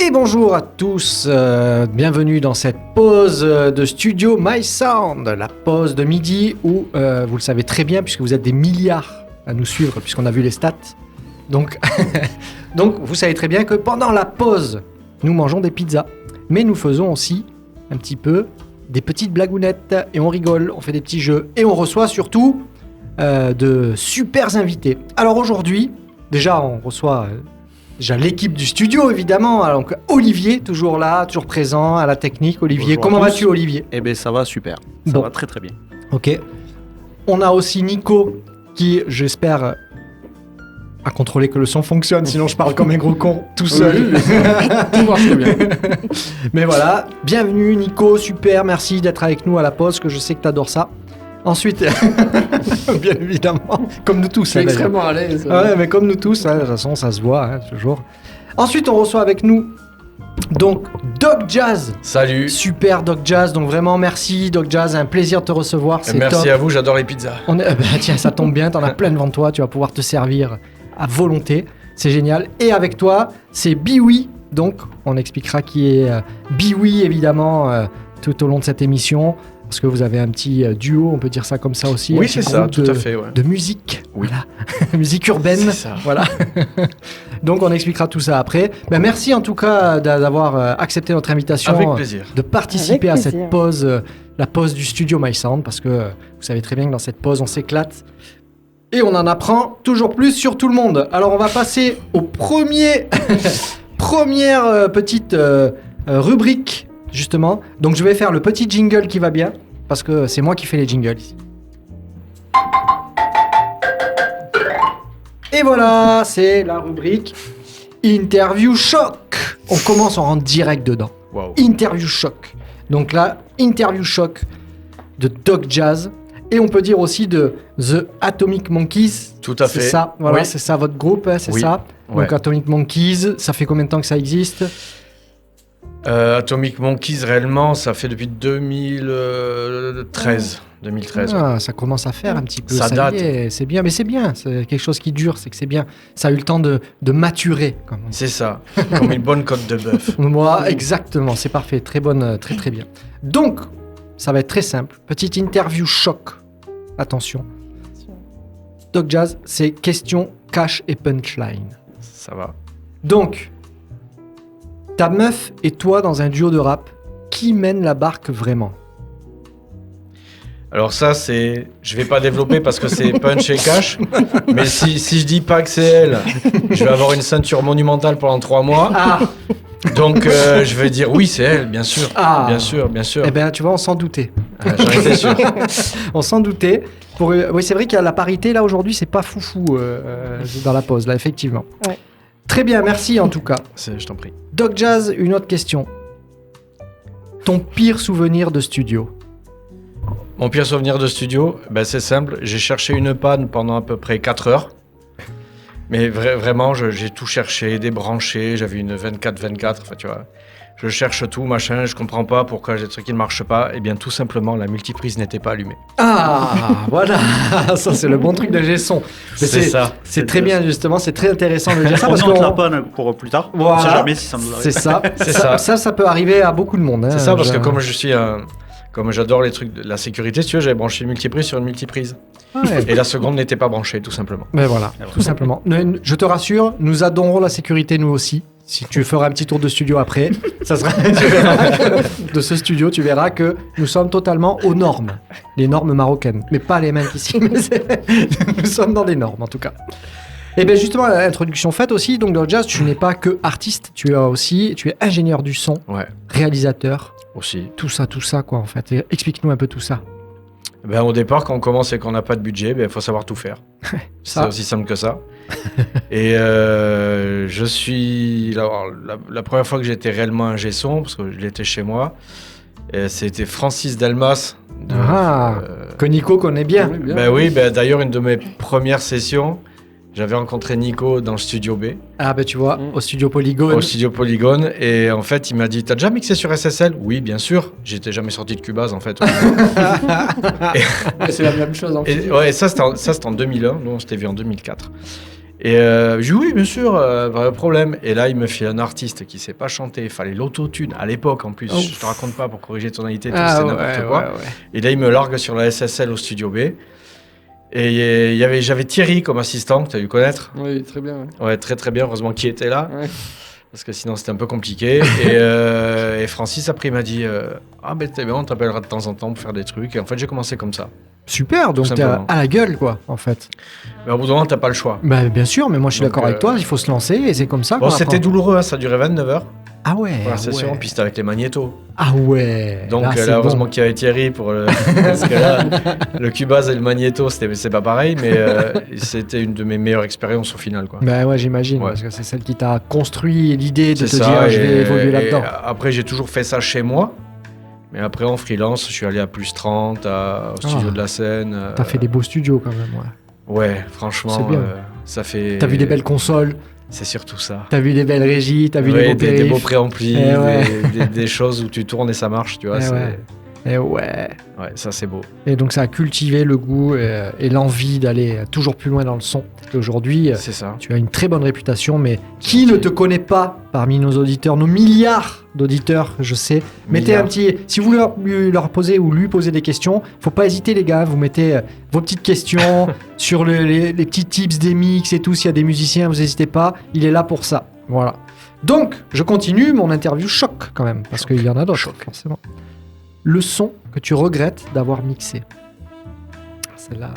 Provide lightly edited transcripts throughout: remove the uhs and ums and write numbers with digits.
Et bonjour à tous, bienvenue dans cette pause de studio My Sound, la pause de midi où, vous le savez très bien puisque vous êtes des milliards à nous suivre puisqu'on a vu les stats. Donc, vous savez très bien que pendant la pause, nous mangeons des pizzas, mais nous faisons aussi un petit peu des petites blagounettes et on rigole, on fait des petits jeux et on reçoit surtout de super invités. Alors aujourd'hui, déjà on reçoit... Déjà l'équipe du studio évidemment, alors, donc Olivier toujours là, toujours présent à la technique. Olivier, bonjour, comment vas-tu Olivier? Eh bien ça va super, ça va très très bien. Ok. On a aussi Nico qui j'espère a contrôlé que le son fonctionne, sinon je parle comme un gros con tout seul. Tout marche bien. Mais voilà, bienvenue Nico, super, merci d'être avec nous à la pause, que je sais que tu adores ça. Ensuite, bien évidemment, comme nous tous. Je suis extrêmement à l'aise. Ouais, mais comme nous tous, de toute façon, ça se voit, toujours. Ensuite, on reçoit avec nous, donc, Doc Jazz. Salut. Super Doc Jazz, donc vraiment merci Doc Jazz, un plaisir de te recevoir, c'est Merci top. à vous, j'adore les pizzas. Tiens, ça tombe bien, t'en as plein devant toi, tu vas pouvoir te servir à volonté, c'est génial. Et avec toi, c'est Biwi, donc on expliquera qui est Biwi, évidemment, tout au long de cette émission. Parce que vous avez un petit duo, on peut dire ça comme ça aussi. Oui, c'est ça, tout à fait. Ouais. De musique, oui. Voilà. Musique urbaine, c'est ça. Voilà. Donc on expliquera tout ça après. Merci en tout cas d'avoir accepté notre invitation. Avec plaisir. De participer à cette pause, la pause du studio My Sound, parce que vous savez très bien que dans cette pause, on s'éclate. Et on en apprend toujours plus sur tout le monde. Alors on va passer au première petite rubrique. Justement, donc je vais faire le petit jingle qui va bien, parce que c'est moi qui fais les jingles ici. Et voilà, c'est la rubrique Interview Choc. On commence, on rentre direct dedans. Wow. Interview Choc. Donc là, Interview Choc de Doc Jazz. Et on peut dire aussi de The Atomic Monkeys. Tout à fait. C'est ça, voilà, oui. C'est ça votre groupe, hein, c'est oui. ça. Donc ouais. Atomic Monkeys, ça fait combien de temps que ça existe ? Atomic Monkeys, réellement, ça fait depuis 2013. 2013. Ah, ça commence à faire un petit peu. Ça date. Y est, c'est bien, mais c'est bien. C'est quelque chose qui dure, c'est que c'est bien. Ça a eu le temps de maturer, comme on dit. C'est ça, comme une bonne côte de bœuf. Moi, exactement, c'est parfait. Très bonne, très très bien. Donc, ça va être très simple. Petite interview choc. Attention. Doc Jazz, c'est question, cash et punchline. Ça va. Donc, ta meuf et toi dans un duo de rap, qui mène la barque vraiment ? Alors ça, c'est... Je vais pas développer parce que c'est punch et cash, mais si je dis pas que c'est elle, je vais avoir une ceinture monumentale pendant 3 mois. Ah. Donc je vais dire oui, c'est elle, bien sûr. Ah. Bien sûr, bien sûr. Eh bien, tu vois, on s'en doutait. J'en étais sûr. On s'en doutait. Oui, c'est vrai qu'il y a la parité, là, aujourd'hui, c'est pas foufou dans la pause, là, effectivement. Ouais. Très bien, merci en tout cas. Je t'en prie. Doc Jazz, une autre question. Ton pire souvenir de studio ? Mon pire souvenir de studio, c'est simple. J'ai cherché une panne pendant à peu près 4 heures. Mais vraiment, j'ai tout cherché, débranché. J'avais une 24-24, enfin, tu vois. Je cherche tout, machin, je comprends pas pourquoi j'ai des trucs qui ne marchent pas. Eh bien, tout simplement, la multiprise n'était pas allumée. Ah, voilà. Ça, c'est le bon truc de G-Son. C'est ça. C'est très bien, justement. C'est très intéressant de dire ça. On Parce note qu'on la panne pour plus tard. Voilà. On sait jamais si ça nous arrive. C'est ça. C'est ça. Ça peut arriver à beaucoup de monde. Hein. C'est ça, parce que comme je suis comme j'adore les trucs de la sécurité, si tu veux, j'avais branché une multiprise sur une multiprise. Ouais. Et la seconde n'était pas branchée, tout simplement. Mais voilà, tout simplement. Je te rassure, nous adorons la sécurité, nous aussi. Si tu feras un petit tour de studio après, ça sera, tu verras de ce studio, tu verras que nous sommes totalement aux normes. Les normes marocaines. Mais pas les mêmes qu'ici. Nous sommes dans des normes, en tout cas. Et bien justement, introduction faite aussi, donc dans le jazz, tu n'es pas que artiste, tu es ingénieur du son, Ouais, réalisateur, aussi. tout ça quoi, en fait. Et explique-nous un peu tout ça. Au départ, quand on commence et qu'on n'a pas de budget, il faut savoir tout faire. C'est aussi simple que ça. Et je suis... Alors, la première fois que j'étais réellement ingé son, parce que je l'étais chez moi, c'était Francis Delmas. Que Nico connaît bien. D'ailleurs, une de mes premières sessions, j'avais rencontré Nico dans le studio B. Ah tu vois, au studio Polygone. Au studio Polygone. Et en fait, il m'a dit, t'as déjà mixé sur SSL ? Oui, bien sûr. J'étais jamais sorti de Cubase, en fait. C'est la même chose, en fait. Et ça, c'était en 2001. Nous, on s'était vu en 2004. Et je dis oui, bien sûr, pas de problème. Et là, il me fait un artiste qui sait pas chanter. Il fallait l'autotune à l'époque en plus. Je te raconte pas pour corriger ton tonalité, c'était n'importe quoi. Ouais. Et là, il me largue sur la SSL au studio B. Et j'avais Thierry comme assistant, que tu as dû connaître. Oui, très bien. Ouais, très très bien. Heureusement qu'il était là. Ouais. Parce que sinon, c'était un peu compliqué. Et Francis, après, il m'a dit ah, ben t'es bien, on t'appellera de temps en temps pour faire des trucs. Et en fait, j'ai commencé comme ça. Super, donc t'es à la gueule, quoi, en fait. Mais au bout d'un moment, t'as pas le choix. Bah, bien sûr, mais moi, je suis d'accord avec toi, il faut se lancer et c'est comme ça. Bon, c'était douloureux, hein, ça durait 29 heures. Ah ouais. C'est sûr, puis c'était avec les magnétos. Ah ouais. Donc là, heureusement qu'il y avait Thierry pour parce que là, le Cubase et le magnéto, c'est pas pareil, mais c'était une de mes meilleures expériences au final, quoi. Bah ouais, j'imagine, parce que c'est celle qui t'a construit l'idée de te dire je vais évoluer là-dedans. Après, j'ai toujours fait ça chez moi. Mais après, en freelance, je suis allé à Plus 30, au studio de la Seine. T'as fait des beaux studios quand même, ouais, franchement, c'est bien. Ça fait... T'as vu des belles consoles. C'est surtout ça. T'as vu des belles régies, t'as vu des beaux préamplis, des choses où tu tournes et ça marche, tu vois. Et ouais, ça c'est beau. Et donc ça a cultivé le goût et l'envie d'aller toujours plus loin dans le son. Et aujourd'hui, c'est ça. Tu as une très bonne réputation, mais qui ne te connaît pas parmi nos auditeurs, nos milliards d'auditeurs, je sais. Mettez un petit... Si vous leur posez ou lui posez des questions, faut pas hésiter les gars, vous mettez vos petites questions sur les petits tips des mix et tout. S'il y a des musiciens, vous n'hésitez pas, il est là pour ça. Voilà. Donc, je continue mon interview choc quand même, parce qu'il y en a d'autres, forcément. Le son que tu regrettes d'avoir mixé. Celle-là.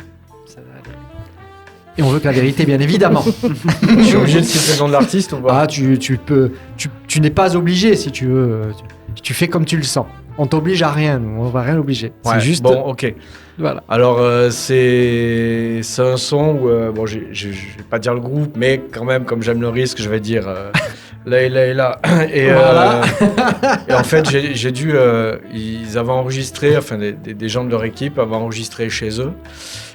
Et on veut que la vérité, bien évidemment. Je suis obligé de citer le nom de l'artiste ou pas? Ah, tu n'es pas obligé si tu veux. Tu fais comme tu le sens. On t'oblige à rien, nous. On va rien obliger. Ouais, c'est juste. Bon, ok. Voilà. Alors, c'est un son où, bon, je vais pas dire le groupe, mais quand même, comme j'aime le risque, je vais dire là. Et, voilà. Et en fait, j'ai dû. Ils avaient enregistré, enfin, des gens de leur équipe avaient enregistré chez eux.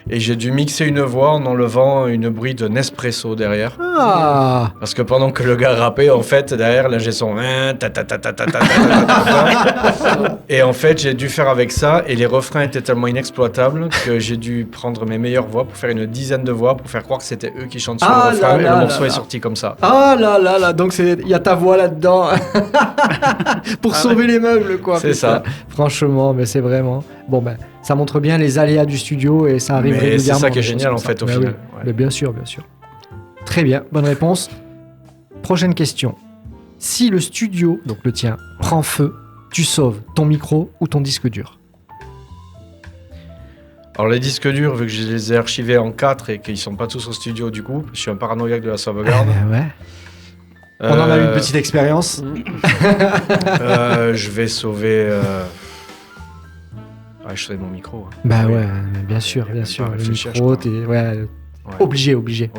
Et j'ai dû mixer une voix en enlevant une bruit de Nespresso derrière. Ah. Parce que pendant que le gars rappait, en fait, derrière, l'ingé son... Et en fait, j'ai dû faire avec ça. Et les refrains étaient tellement inexploitables que j'ai dû prendre mes meilleures voix pour faire une dizaine de voix pour faire croire que c'était eux qui chantent sur le refrain. Et le morceau est sorti comme ça. Ah là. Donc, il y a ta voix là-dedans. Pour sauver les meubles, quoi. C'est ça. Franchement, mais c'est vraiment... Bon, ben... Ça montre bien les aléas du studio et ça arrive régulièrement. C'est ça qui est génial en fait au final. Oui. Ouais. Mais bien sûr. Très bien, bonne réponse. Prochaine question. Si le studio, donc le tien, prend feu, tu sauves ton micro ou ton disque dur? Alors les disques durs, vu que je les ai archivés en 4 et qu'ils sont pas tous au studio du coup, je suis un paranoïaque de la sauvegarde. Ouais. On en a eu une petite expérience. Je vais sauver... je sauve mon micro. Bah ouais, bien sûr. Le micro, t'es... Ouais. Obligé.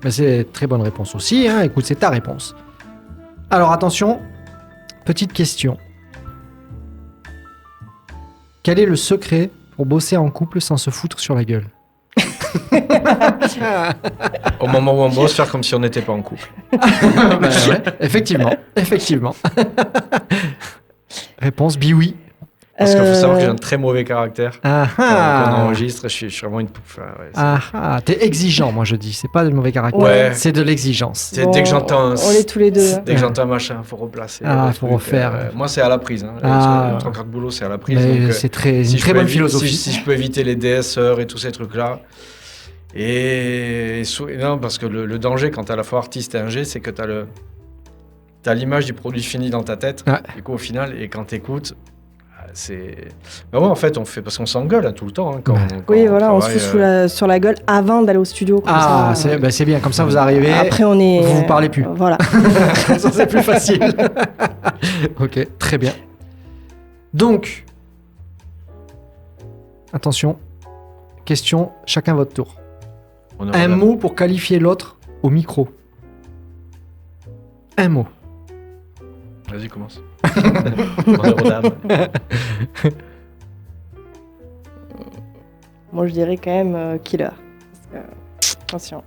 Mais c'est une très bonne réponse aussi. Hein. Écoute, c'est ta réponse. Alors attention, petite question. Quel est le secret pour bosser en couple sans se foutre sur la gueule? Au moment où on bosse, faire comme si on n'était pas en couple. Bah ouais, effectivement. Réponse oui. Parce qu'il faut savoir que j'ai un très mauvais caractère. Quand on enregistre, je suis vraiment une pouffe. T'es exigeant, moi je dis. C'est pas de mauvais caractère, c'est de l'exigence. Bon, dès que j'entends on est tous les deux. Dès que j'entends un machin, faut replacer. Faut refaire. Moi, c'est à la prise. Hein. 3 quarts de boulot, c'est à la prise. Donc, c'est une très bonne philosophie. Si je peux éviter les DSR et tous ces trucs-là. Non, parce que le danger quand t'es à la fois artiste et ingé, c'est que t'as l'image du produit fini dans ta tête. Ouais. Du coup, au final, et quand t'écoutes, c'est... Bah ouais, en fait, on fait... Parce qu'on s'engueule tout le temps. Hein, quand on se fout sur la gueule avant d'aller au studio. Comme c'est bien. Comme ça, vous arrivez... Après, vous parlez plus. Voilà. Ça, c'est plus facile. Ok, très bien. Donc, attention, question, chacun votre tour. Un mot pour qualifier l'autre au micro. Un mot. Vas-y, commence. Moi, je dirais quand même killer. Parce que, attention.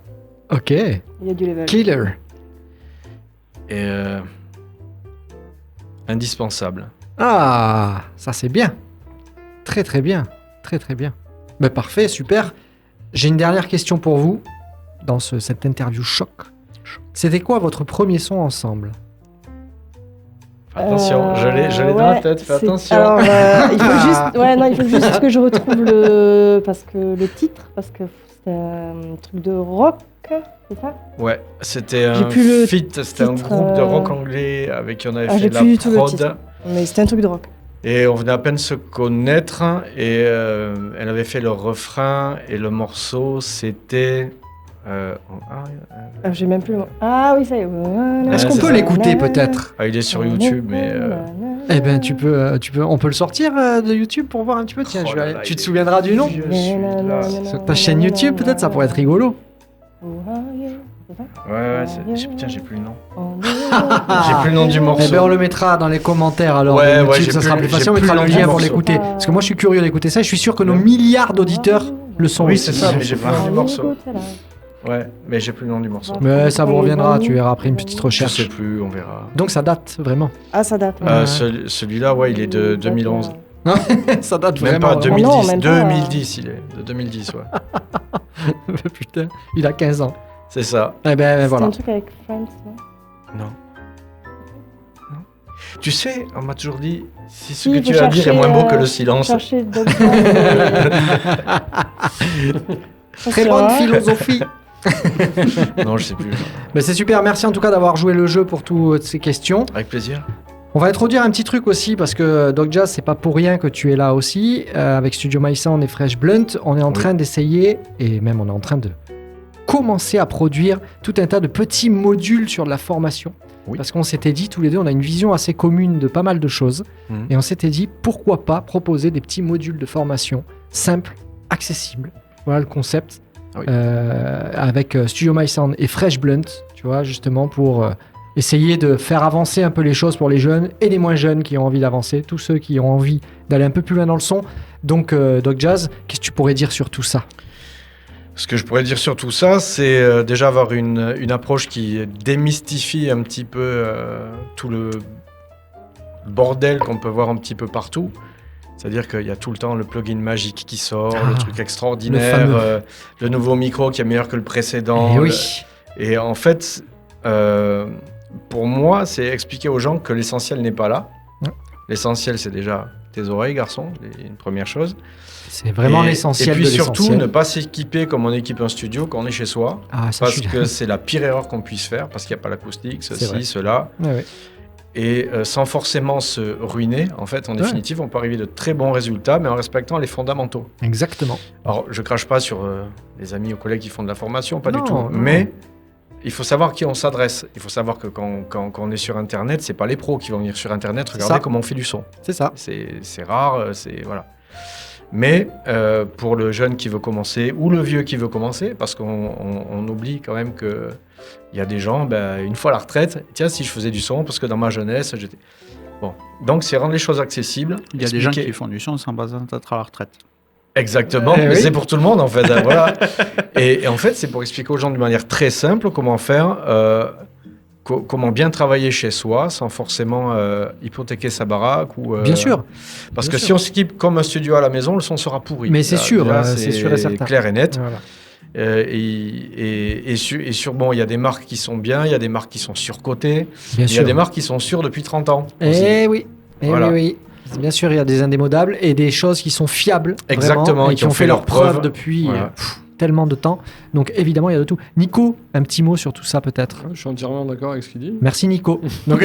Ok. Il y a du level. Killer. Et indispensable. Ah, ça c'est bien. Très bien. Mais parfait, super. J'ai une dernière question pour vous. dans cette interview choc. C'était quoi votre premier son ensemble? Attention, je l'ai dans la tête, fais attention. Alors, il faut juste que je retrouve parce que c'était un truc de rock, c'est ça? Ouais, c'était un plus feat, c'était un groupe de rock anglais avec qui on avait fait j'ai la plus du tout le prod. titre. Mais c'était un truc de rock. Et on venait à peine se connaître et elle avait fait le refrain et le morceau c'était... J'ai même plus le mot. Ah oui, ça y est. Est-ce qu'on peut l'écouter peut-être? il est sur YouTube, mais... Eh ben on peut le sortir de YouTube pour voir un petit peu. Tiens, Oh là là, tu te souviendras du nom? Sur ta chaîne YouTube peut-être, ça pourrait être rigolo. Ouais, j'ai plus le nom. J'ai plus le nom du morceau. Eh ben on le mettra dans les commentaires alors. Ouais, de YouTube, j'ai ça sera plus- plus facile. j'ai On mettra plus le le nom lien du pour morceau. l'écouter. Parce que moi je suis curieux d'écouter ça. Je suis sûr que nos milliards d'auditeurs le sont Oui, aussi. c'est ça, mais j'ai plus le nom du morceau. Ouais, mais j'ai plus le nom du morceau. Mais ça vous reviendra, tu verras après une petite Je recherche. sais plus, on verra. Donc ça date vraiment. Ah, ça date. Celui-là, ouais, il est de 2011. Ça date Même vraiment. pas, vraiment. 2010. Non, même pas. 2010, il est. De 2010, ouais. Putain, il a 15 ans. C'est ça. Eh ben C'était voilà. un truc avec Friends, non? Non. Tu sais, on m'a toujours dit, si ce Si, que il faut tu as à dire est moins beau que le silence. Chercher Dog Très bonne philosophie. Non, je sais plus. Mais c'est super, merci en tout cas d'avoir joué le jeu pour toutes ces questions. Avec plaisir. On va introduire un petit truc aussi parce que Dog Jazz, c'est pas pour rien que tu es là aussi. Avec Studio My Sound et Fresh Blunt, on est en train d'essayer, et même on est en train de commencer à produire tout un tas de petits modules sur de la formation. Oui. Parce qu'on s'était dit tous les deux, on a une vision assez commune de pas mal de choses. Et on s'était dit, pourquoi pas proposer des petits modules de formation simples, accessibles. Voilà le concept. Oui. Avec Studio My Sound et Fresh Blunt, tu vois, justement pour essayer de faire avancer un peu les choses pour les jeunes et les moins jeunes qui ont envie d'avancer, tous ceux qui ont envie d'aller un peu plus loin dans le son. Donc, Dog Jazz, qu'est-ce que tu pourrais dire sur tout ça? Ce que je pourrais dire sur tout ça, c'est déjà avoir une approche qui démystifie un petit peu tout le bordel qu'on peut voir un petit peu partout. C'est-à-dire qu'il y a tout le temps le plugin magique qui sort, le truc extraordinaire, le fameux. le nouveau micro qui est meilleur que le précédent. Eh oui. Et en fait, pour moi, c'est expliquer aux gens que l'essentiel n'est pas là. Ouais. L'essentiel, c'est déjà tes oreilles, garçon, une première chose. C'est vraiment Et l'essentiel puis de surtout, l'essentiel. ne pas s'équiper comme on équipe un studio quand on est chez soi. Ah, ça, Parce je suis- que c'est la pire erreur qu'on puisse faire, parce qu'il n'y a pas l'acoustique, C'est vrai. ceci, cela. Ouais, ouais. Et sans forcément se ruiner, en fait, en définitive, on peut arriver de très bons résultats, mais en respectant les fondamentaux. Exactement. Alors, je crache pas sur les amis ou collègues qui font de la formation, pas Non, du tout. non. Mais il faut savoir à qui on s'adresse. Il faut savoir que quand on est sur Internet, c'est pas les pros qui vont venir sur Internet regarder ça. comment on fait du son. C'est ça. C'est rare, c'est voilà. Mais pour le jeune qui veut commencer ou le vieux qui veut commencer, parce qu'on oublie quand même que il y a des gens, une fois à la retraite, tiens, si je faisais du son, parce que dans ma jeunesse, j'étais... Bon, donc c'est rendre les choses accessibles. Il y a des gens expliquer- qui font du son sans besoin d'être à la retraite. Exactement, Eh mais oui. c'est pour tout le monde en fait. Voilà. Et en fait, c'est pour expliquer aux gens d'une manière très simple comment faire, comment bien travailler chez soi sans forcément hypothéquer sa baraque. Ou, Bien sûr. Parce Bien que sûr. si on skip comme un studio à la maison, le son sera pourri. Mais c'est Là, sûr, déjà, c'est sûr et certain. clair et net. Voilà. Bon, il y a des marques qui sont bien, il y a des marques qui sont surcotées, Bien il y sûr. a des marques qui sont sûres depuis 30 ans. aussi. Eh oui. Eh Voilà. oui, oui. Bien sûr, il y a des indémodables et des choses qui sont fiables. Exactement, vraiment, et qui ont fait leurs preuves depuis Voilà. tellement de temps. Donc évidemment, il y a de tout. Nico, un petit mot sur tout ça peut-être. Je suis entièrement d'accord avec ce qu'il dit. Merci Nico. Donc-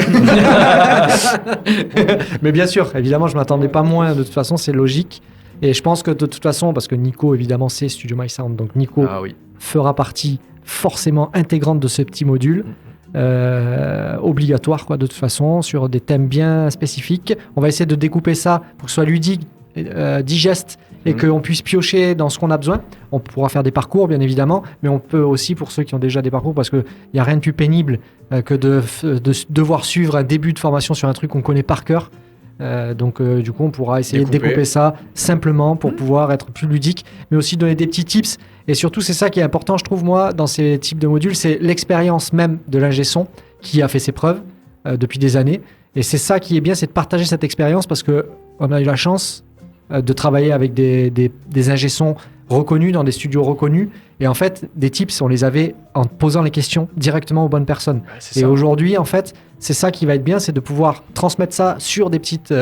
Mais bien sûr, évidemment, je m'attendais pas moins. De toute façon, c'est logique. Et je pense que de toute façon, parce que Nico, évidemment, c'est Studio My Sound. Donc Nico Ah oui. fera partie forcément intégrante de ce petit module. Obligatoire, quoi, de toute façon, sur des thèmes bien spécifiques. On va essayer de découper ça pour que ce soit ludique, digeste, et qu'on puisse piocher dans ce qu'on a besoin. On pourra faire des parcours, bien évidemment, mais on peut aussi, pour ceux qui ont déjà des parcours, parce qu'il n'y a rien de plus pénible que de devoir suivre un début de formation sur un truc qu'on connaît par cœur. Donc du coup on pourra essayer de découper ça simplement pour pouvoir être plus ludique, mais aussi donner des petits tips. Et surtout c'est ça qui est important, je trouve, moi, dans ces types de modules, c'est l'expérience même de l'ingé son qui a fait ses preuves depuis des années. Et c'est ça qui est bien, c'est de partager cette expérience, parce que on a eu la chance de travailler avec des ingé sons reconnus, dans des studios reconnus. Et en fait, des tips, on les avait en posant les questions directement aux bonnes personnes. Ouais, c'est Et ça. aujourd'hui, en fait, c'est ça qui va être bien, c'est de pouvoir transmettre ça sur des petites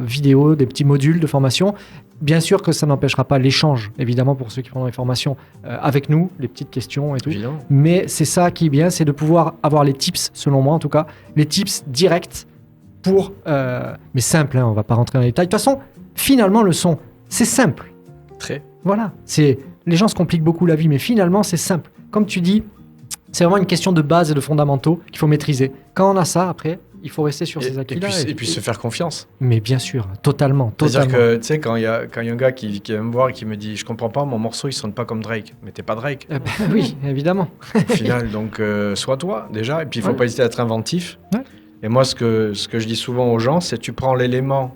vidéos, des petits modules de formation. Bien sûr que ça n'empêchera pas l'échange, évidemment, pour ceux qui prendront les formations avec nous, les petites questions et tout. Évidemment. Mais c'est ça qui est bien, c'est de pouvoir avoir les tips, selon moi en tout cas, les tips directs pour... mais simple, hein, on va pas rentrer dans les détails. De toute façon, finalement, le son, c'est simple. Très. Voilà, les gens se compliquent beaucoup la vie, mais finalement, c'est simple. Comme tu dis, c'est vraiment une question de base et de fondamentaux qu'il faut maîtriser. Quand on a ça, après, il faut rester sur ces acquis-là. Et puis se faire confiance. Mais bien sûr, totalement. C'est-à-dire que, tu sais, quand il y a un gars qui vient me voir et qui me dit « Je comprends pas, mon morceau, il sonne pas comme Drake. » Mais t'es pas Drake. Eh ben, oui, évidemment. Au final, donc, sois toi, déjà. Et puis, il faut Ouais. pas hésiter à être inventif. Ouais. Et moi, ce que je dis souvent aux gens, c'est tu prends l'élément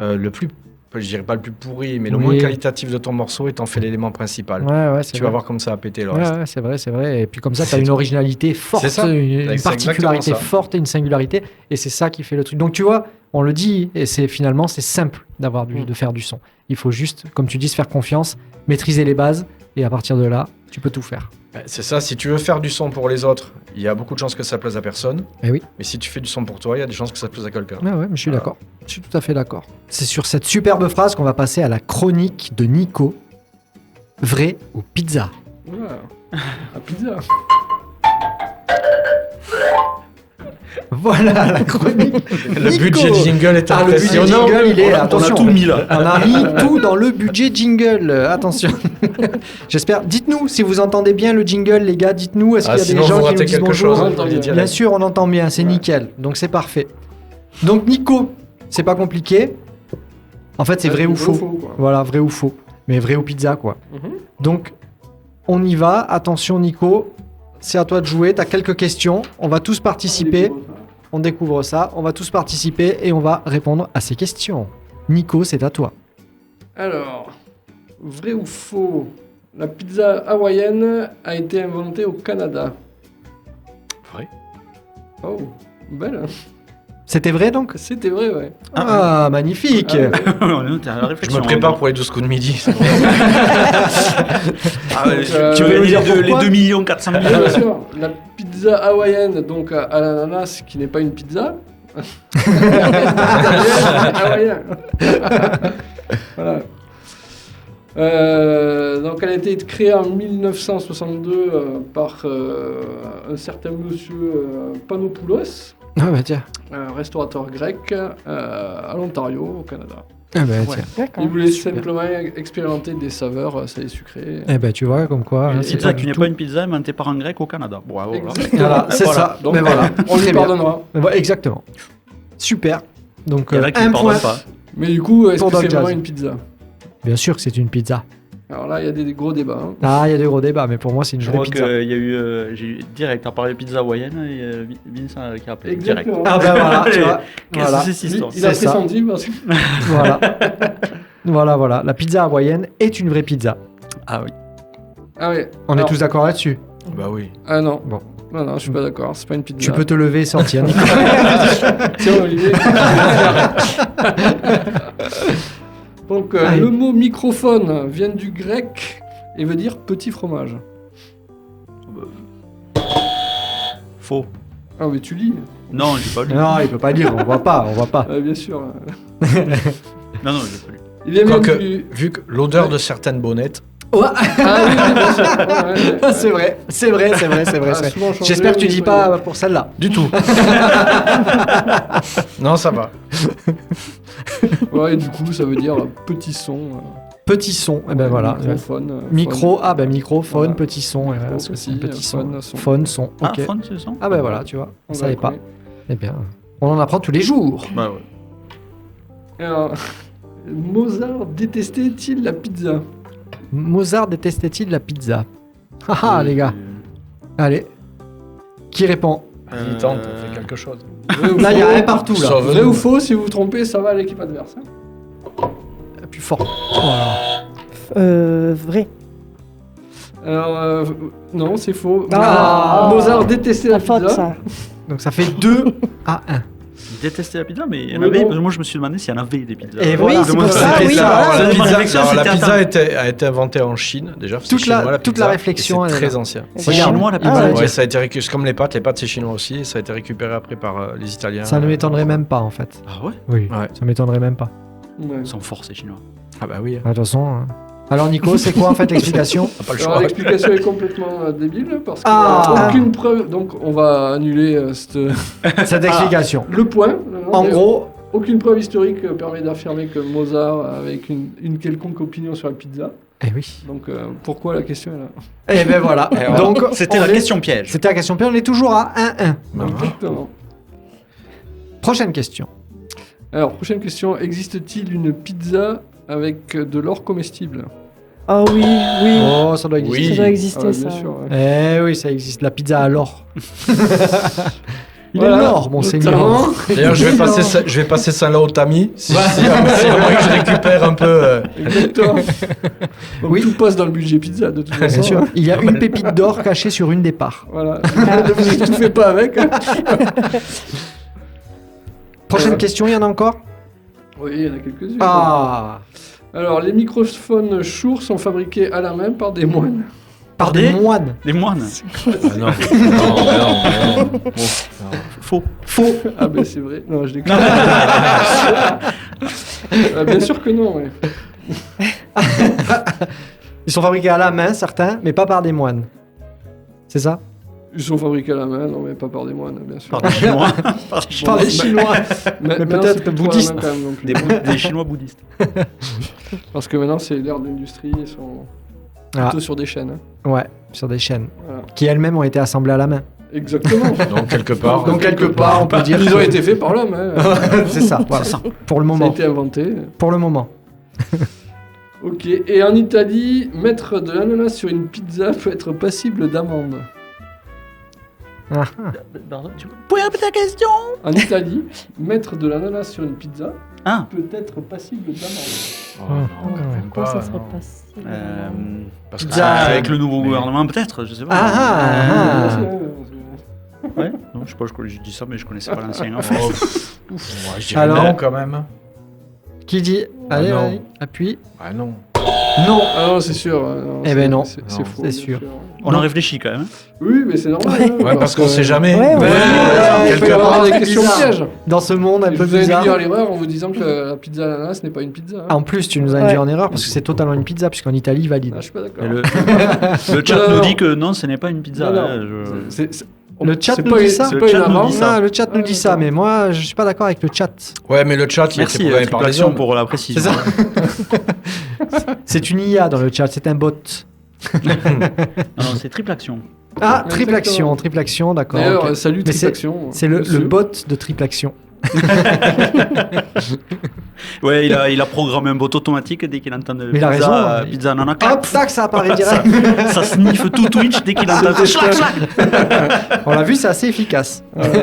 le plus, je dirais pas le plus pourri, mais le Oui. moins qualitatif de ton morceau et t'en fais l'élément principal. Ouais, c'est Tu vrai. vas voir comme ça va péter le Ouais, reste. ouais, c'est vrai. Et puis comme ça, tu as C'est une tout. originalité forte, C'est ça. une C'est particularité exactement ça. forte et une singularité. Et c'est ça qui fait le truc. Donc tu vois, on le dit, et c'est finalement, c'est simple de faire du son. Il faut juste, comme tu dis, se faire confiance, maîtriser les bases, et à partir de là, tu peux tout faire. C'est ça, si tu veux faire du son pour les autres, il y a beaucoup de chances que ça plaise à personne. Eh oui. Mais si tu fais du son pour toi, il y a des chances que ça plaise à quelqu'un. Ouais, mais je suis Voilà. d'accord. Je suis tout à fait d'accord. C'est sur cette superbe phrase qu'on va passer à la chronique de Nico. Vrai ou pizza? La pizza. Voilà la chronique. Le Nico. budget jingle est Ah, le budget impressionnant. jingle, il est... On a attention. tout mis là. On a mis tout dans le budget jingle. Attention. J'espère. Dites-nous si vous entendez bien le jingle, les gars. Dites-nous. Est-ce Ah, qu'il y a sinon, des gens vous qui nous ratez disent quelque bonjour chose. on Hein, entend je le dis bien. Bien direct. sûr, on entend bien. C'est Ouais. nickel. Donc c'est parfait. Donc Nico, c'est pas compliqué. En fait, c'est vrai ou faux. quoi. Voilà, vrai ou faux. Mais vrai ou pizza, quoi. Mhm. Donc, on y va. Attention, Nico. C'est à toi de jouer. Tu as quelques questions. On va tous participer. On découvre ça. On va tous participer et on va répondre à ces questions. Nico, c'est à toi. Alors, vrai ou faux? La pizza hawaïenne a été inventée au Canada. Vrai. Oh, belle. C'était vrai donc? C'était vrai, ouais. Ah, magnifique. Ah, On est à la Je réflexion. me prépare pour les 12 coups de midi. Ah ouais, Donc, tu veux nous les dire 2 pourquoi 400 000 Bien sûr, la pizza hawaïenne, donc à l'ananas, qui n'est pas une pizza. Hawaïenne. Voilà. Donc elle a été créée en 1962 par un certain monsieur Panopoulos, Ah bah tiens. un restaurateur grec à l'Ontario, au Canada. Ah bah Ouais. tiens. D'accord. Il voulait Super. simplement expérimenter des saveurs salées sucrées. Eh ben tu vois comme quoi. hein, Et c'est Pizza pas qui du n'est tout. pas une pizza inventée par un grec au Canada. Bravo. Exactement. Voilà, c'est Voilà. ça. Donc Mais voilà. on lui Très bien. pardonnera. Exactement. Super. Donc Il y en a qui un ne point. pardonnent pas. Mais du coup, est-ce Pour que Dog c'est vraiment Jazz. une pizza? Bien sûr que c'est une pizza. Alors là, il y a des gros débats. hein. Ah, il y a des gros débats, mais pour moi c'est une Je vraie crois pizza. qu'il y a eu, j'ai eu direct à parler de pizza hawaïenne et Vincent qui a appelé direct. Exactement. Ah ben voilà, tu vois. Qu'est-ce Voilà. que c'est cette histoire Il a C'est ça. pressenti parce que... Voilà. Voilà. La pizza hawaïenne est une vraie pizza. Ah oui. Ah ouais. On Alors- est tous d'accord là-dessus. Bah oui. Ah non. Bon. Non, je suis pas d'accord. C'est pas une pizza. Tu peux te lever et sortir. Nico. Tiens, Olivier. Donc, Allez. le mot microphone vient du grec et veut dire petit fromage. Faux. Ah, mais tu lis. Non, j'ai pas lu. non, il peut pas dire. On voit pas. Bien sûr. Non, j'ai pas lu. Il vient même Quoique, du... vu que l'odeur de certaines bonnettes, Ah oui, bien sûr. Ouais. c'est vrai. C'est vrai. C'est vrai. C'est vrai. Ah, c'est vrai. souvent changé, J'espère que tu oui, dis oui. pas pour celle-là. du tout. Non, ça va. Ouais, et du coup, ça veut dire petit son. Petit son. Eh ben voilà. Microphone. Micro. Ah ben microphone, Voilà. petit son. Micro Parce que c'est un aussi, petit son. phone, son. Phone, son. Ah, Ok. fun, c'est le son Ah ben voilà, tu vois. On On va savait le pas. connaître. Eh bien, on en apprend tous les jours. Bah ouais. Alors, Mozart détestait-il la pizza? Mozart détestait-il la pizza? Ah les gars. Allez. Qui répond? Il tente, fait quelque chose. Vrai ou Là, il y a faux un partout là. Sauf- Vrai ou faux, si vous vous trompez, ça va à l'équipe adverse. hein. Plus fort. Voilà. Vrai. Alors, non, c'est faux. Ah. Mozart détestait la La faute, pizza. ça. Donc ça fait 2 à 1. Ils détestaient la pizza, mais il y en Oui, avait. bon. parce que moi, je me suis demandé s'il y en avait des pizzas. Et voilà, c'est pour ça, oui, voilà. La Ma pizza, réflexion, alors, la c'était pizza attends. a été inventée en Chine déjà. C'est Toute la- chinois, toute pizza, la et réflexion, c'est elle est très là. ancien. C'est Regarde. chinois la Ah pizza. ouais. Ouais, ça a été c'est comme les pâtes c'est chinois aussi. Ça a été récupéré après par les Italiens. Ça ne m'étonnerait même pas en fait. Ah ouais? Oui, Ouais. ça m'étonnerait même pas. Ouais. Ils sont forts, ces chinois. Ah bah oui, De toute façon. Alors Nico, c'est quoi en fait l'explication? t'as pas le Alors choix. l'explication est complètement débile parce qu'il Ah. n'y a aucune preuve. Donc on va annuler Cette explication. le point. En gros, Aucune preuve historique permet d'affirmer que Mozart avait une quelconque opinion sur la pizza. eh oui. Donc pourquoi la question est là? Et ben voilà. Donc C'était on la est- question piège. C'était la question piège. On est toujours à 1-1. Exactement. Prochaine question. Alors prochaine question, existe-t-il une pizza avec de l'or comestible? Ah oui, oui. Oh, ça doit exister. Oui. Ça doit Ah exister, ouais, ça. bien sûr. Ouais. Eh oui, ça existe. La pizza à l'or. Il Voilà. est l'or, mon seigneur. Notamment. D'ailleurs, je vais passer ça là au tamis. Si vraiment que je récupère un peu. Exactement. Donc, Oui. tout passe dans le budget pizza de toute façon. Bien sûr. Il y a une pépite d'or cachée sur une des parts. Voilà. Ne vous étouffez pas avec. Hein. Prochaine question, il y en a encore? Oui, il y en a quelques-unes. Ah, Alors, les microphones Shure sont fabriqués à la main par des moines. par des moines. Les moines. Ah non. Non. Faux. Faux. Ah ben c'est vrai. Non, je déconne. Bien sûr que non, ouais. Ils sont fabriqués à la main, certains, mais pas par des moines. C'est ça? Ils sont fabriqués à la main, non mais pas par des moines, bien sûr. Par des Chinois. Par des Chinois. Par des Chinois. Mais peut-être bouddhistes. Quand même, non plus. Des Chinois bouddhistes. Parce que maintenant c'est l'ère de l'industrie, ils sont Ah, plutôt sur des chaînes. Hein. ouais, sur des chaînes. Voilà. Qui elles-mêmes ont été assemblées à la main. Exactement. Donc quelque part. Donc quelque part, on peut dire Ils que- ont été faits par l'homme. Hein. C'est ça, voilà. Pour le Ça a moment. été inventé. Pour le moment. Ok. Et en Italie, mettre de l'ananas sur une pizza peut être passible d'amende. Ah, Pardon, tu peux répéter ta question? En Italie, mettre de l'ananas sur une pizza Ah. peut être passible d'amende. Oh, non, quand même Pourquoi pas, ça serait non. possible Parce que Pizza. Avec le nouveau Mais- gouvernement, peut-être, je sais pas. Ah, ah. Ouais. Non, je sais pas, je dis ça, mais je connaissais pas l'ancien. Oh, Enfin, moi, je dirais Alors non quand même. Qui dit? Allez, non. allez, appuie. Ah non. Non. Ah non, c'est sûr. Non, Eh ben non. C'est Non, faux. c'est bien sûr. on en réfléchit quand même. hein. Oui, mais c'est normal. Ouais. hein, Ouais, parce qu'on sait jamais. Ouais, ouais. Ouais, Il quelque peut y avoir part, des c'est questions bizarre. pièges. Dans ce monde un Je peu vous ai bizarre. induit à l'erreur en vous disant que la pizza à l'ananas n'est pas une pizza. hein. En plus, tu nous as induit Ouais. en erreur parce que c'est totalement une pizza, puisqu'en Italie, ils valident. Ah, je suis pas d'accord. Et le chat Non, nous non. dit que non, ce n'est pas une pizza. Non, non. hein, Le chat c'est nous pas dit une- ça. C'est Le pas chat une nous avance. dit ça. Ah, le chat nous dit ça, d'accord. mais moi, je suis pas d'accord avec le chat. Ouais, mais le chat, il Merci, était programmé par les Triplaction, hommes. pour la précision. C'est ça. C'est une IA dans le chat, c'est un bot. Non, non, c'est triple action. Ah, Ouais, triple exactement. action, triple action, d'accord. D'ailleurs, ok. salut Mais Tripaction. C'est le monsieur. bot de triple action. Ouais, il a programmé un bot automatique dès qu'il entend Mais il a raison, hein. pizza ananas. Hop, tac, ça apparaît ça, direct. ça sniffe tout Twitch dès qu'il entend C'était schlac, schlac. On l'a vu, c'est assez efficace. Voilà.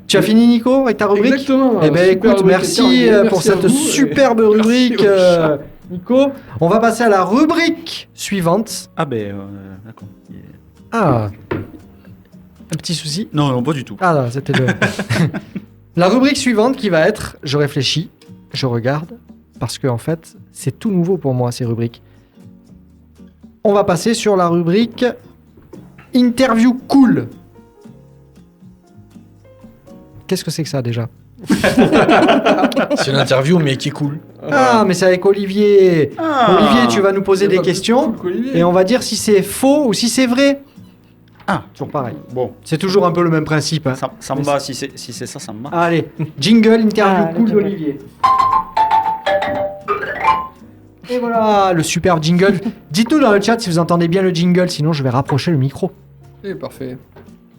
Tu as fini, Nico, avec ta rubrique? Exactement. Eh ben Super écoute, rubrique merci terminée. pour Merci à cette vous, superbe et rubrique, merci au chat. Nico. On va passer à la rubrique suivante. Ah ben, d'accord. Ah, un petit souci. Non, non, pas du tout. Ah, non, c'était le... La rubrique suivante qui va être, je réfléchis, je regarde, parce que en fait, c'est tout nouveau pour moi, ces rubriques. On va passer sur la rubrique Interview Cool. Qu'est-ce que c'est que ça déjà? C'est une interview, mais qui est cool. Ah, mais c'est avec Olivier. Ah. Olivier, tu vas nous poser des questions et on va dire si c'est faux ou si c'est vrai. Ah, Toujours pareil. bon, C'est toujours un peu le même principe. hein. ça me va, si c'est ça, ça me va. Allez, jingle, interview Ah, le cool jingle. d'Olivier. Et voilà, le superbe jingle. Dites-nous dans le chat si vous entendez bien le jingle, sinon je vais rapprocher le micro. Eh, parfait.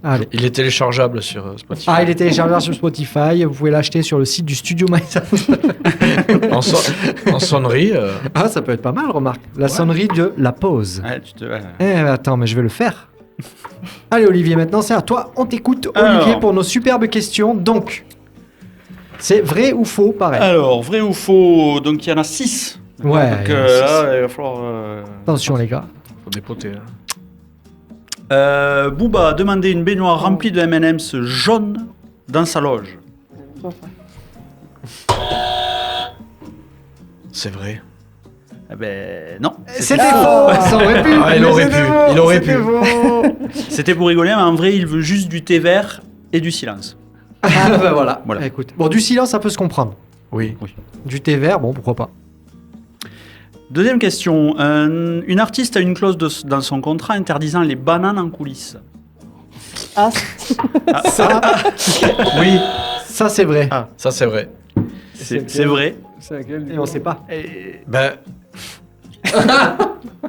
Allez. Il est téléchargeable sur Spotify. Ah, il est téléchargeable sur Spotify. Vous pouvez l'acheter sur le site du Studio MySound. En sonnerie. Ah, ça peut être pas mal, remarque. La sonnerie de la pause. Ouais, tu te... Eh, attends, mais je vais le faire. Allez, Olivier, maintenant c'est à toi. On t'écoute, Olivier, Alors. pour nos superbes questions. Donc, c'est vrai ou faux, pareil. Alors, vrai ou faux? Donc il y en a 6. Ouais, Donc il y en a six. là, il va falloir... Attention, les gars. Faut dépoter. Booba a demandé une baignoire remplie de M&M's jaune dans sa loge. C'est vrai. Eh ben non. C'était faux. Ça aurait pu. Ah, il mais aurait c'était pu, faux, il aurait c'était pu. faux. C'était pour rigoler, mais en vrai, il veut juste du thé vert et du silence. Ah, bah voilà. Voilà. Écoute. Bon, du silence, ça peut se comprendre. Oui. Du thé vert, bon, pourquoi pas. Deuxième question. Une artiste a une clause dans son contrat interdisant les bananes en coulisses. Ah, Ça, Oui, ça c'est vrai. Ah. ça c'est vrai. C'est vrai. C'est laquelle Et on sait pas. Ben,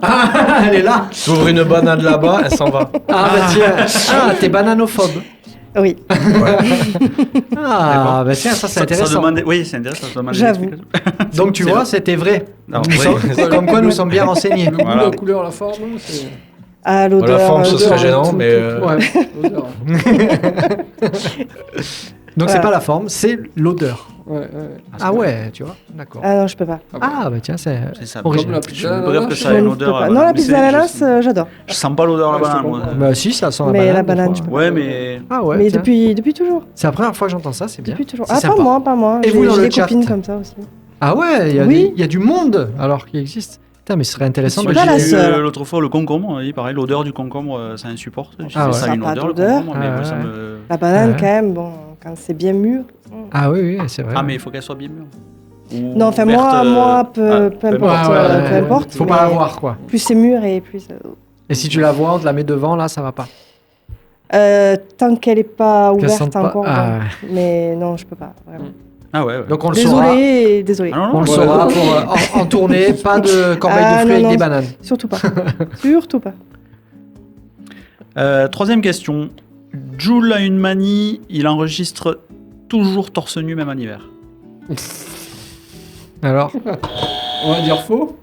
Ah, elle est là. t'ouvres une banane là-bas, elle s'en va. Ah, bah tiens. Ah, t'es bananophobe. oui, Ah, bah tiens, ça c'est intéressant. Oui, c'est intéressant. Ça demande des J'avoue. explications. Donc tu C'est vois, vrai. c'était vrai. Non, Nous vrai. sommes- comme quoi nous sommes bien renseignés. Le goût, Voilà. la couleur, la forme, c'est à Bon, l'odeur. la forme, ce l'odeur, serait gênant, tout, mais. tout, Ouais. l'odeur. Donc c'est Voilà. pas la forme, c'est l'odeur. Ouais. Ah ouais, tu vois, d'accord. Ah non, je peux pas. Ah bah tiens, c'est C'est ça. original. Comme la Je pizza me ananas, regarde que je ça a une Je ne peux odeur. pas. Non, la pizza ananas, j'adore. Je sens pas l'odeur de Ouais, la je te banane, moi. comprends. Bah si, ça sent la Mais banane. la des banane, fois. je peux Ouais, mais. Ah ouais, Mais tiens. depuis toujours. C'est la première fois que j'entends ça, c'est bien. Depuis toujours. C'est Ah, sympa. pas moi. Et vous, J'ai dans j'ai le des chat copines comme ça aussi. Ah ouais, il y a Oui. des- il y a du monde alors qu'il existe. Putain, mais ce serait intéressant Je de suis pas la J'ai eu seule. l'autre fois le concombre, oui, pareil, l'odeur du concombre, ça insupporte. Ah ouais. Ça a Ça a une pas odeur, le d'odeur. concombre, mais Ah moi, ça ouais. me. La banane, Ouais. quand même, bon, quand c'est bien mûr. Ah oui, oui, c'est vrai. Ah, mais il faut qu'elle soit bien mûre. Ou Non, enfin, verte, moi, peu ah, importe. Ouais, ouais, peu importe. Faut pas mais la voir, quoi. Plus c'est mûr et plus. Et si tu la vois, on te la met devant, là, ça va pas. Tant qu'elle est pas Qu'elle ouverte sente pas- encore. Ah, bon. ouais. Mais non, je peux pas. Vraiment. Ah ouais, ouais. Donc on le saura. Désolée. Ah non, non, On le ouais. saura pour en tournée, pas de corbeille Ah, de fruits non, avec non. des bananes. Surtout pas. Surtout pas. Troisième question. Jules a une manie, il enregistre toujours torse nu, même en hiver. Alors On va dire faux.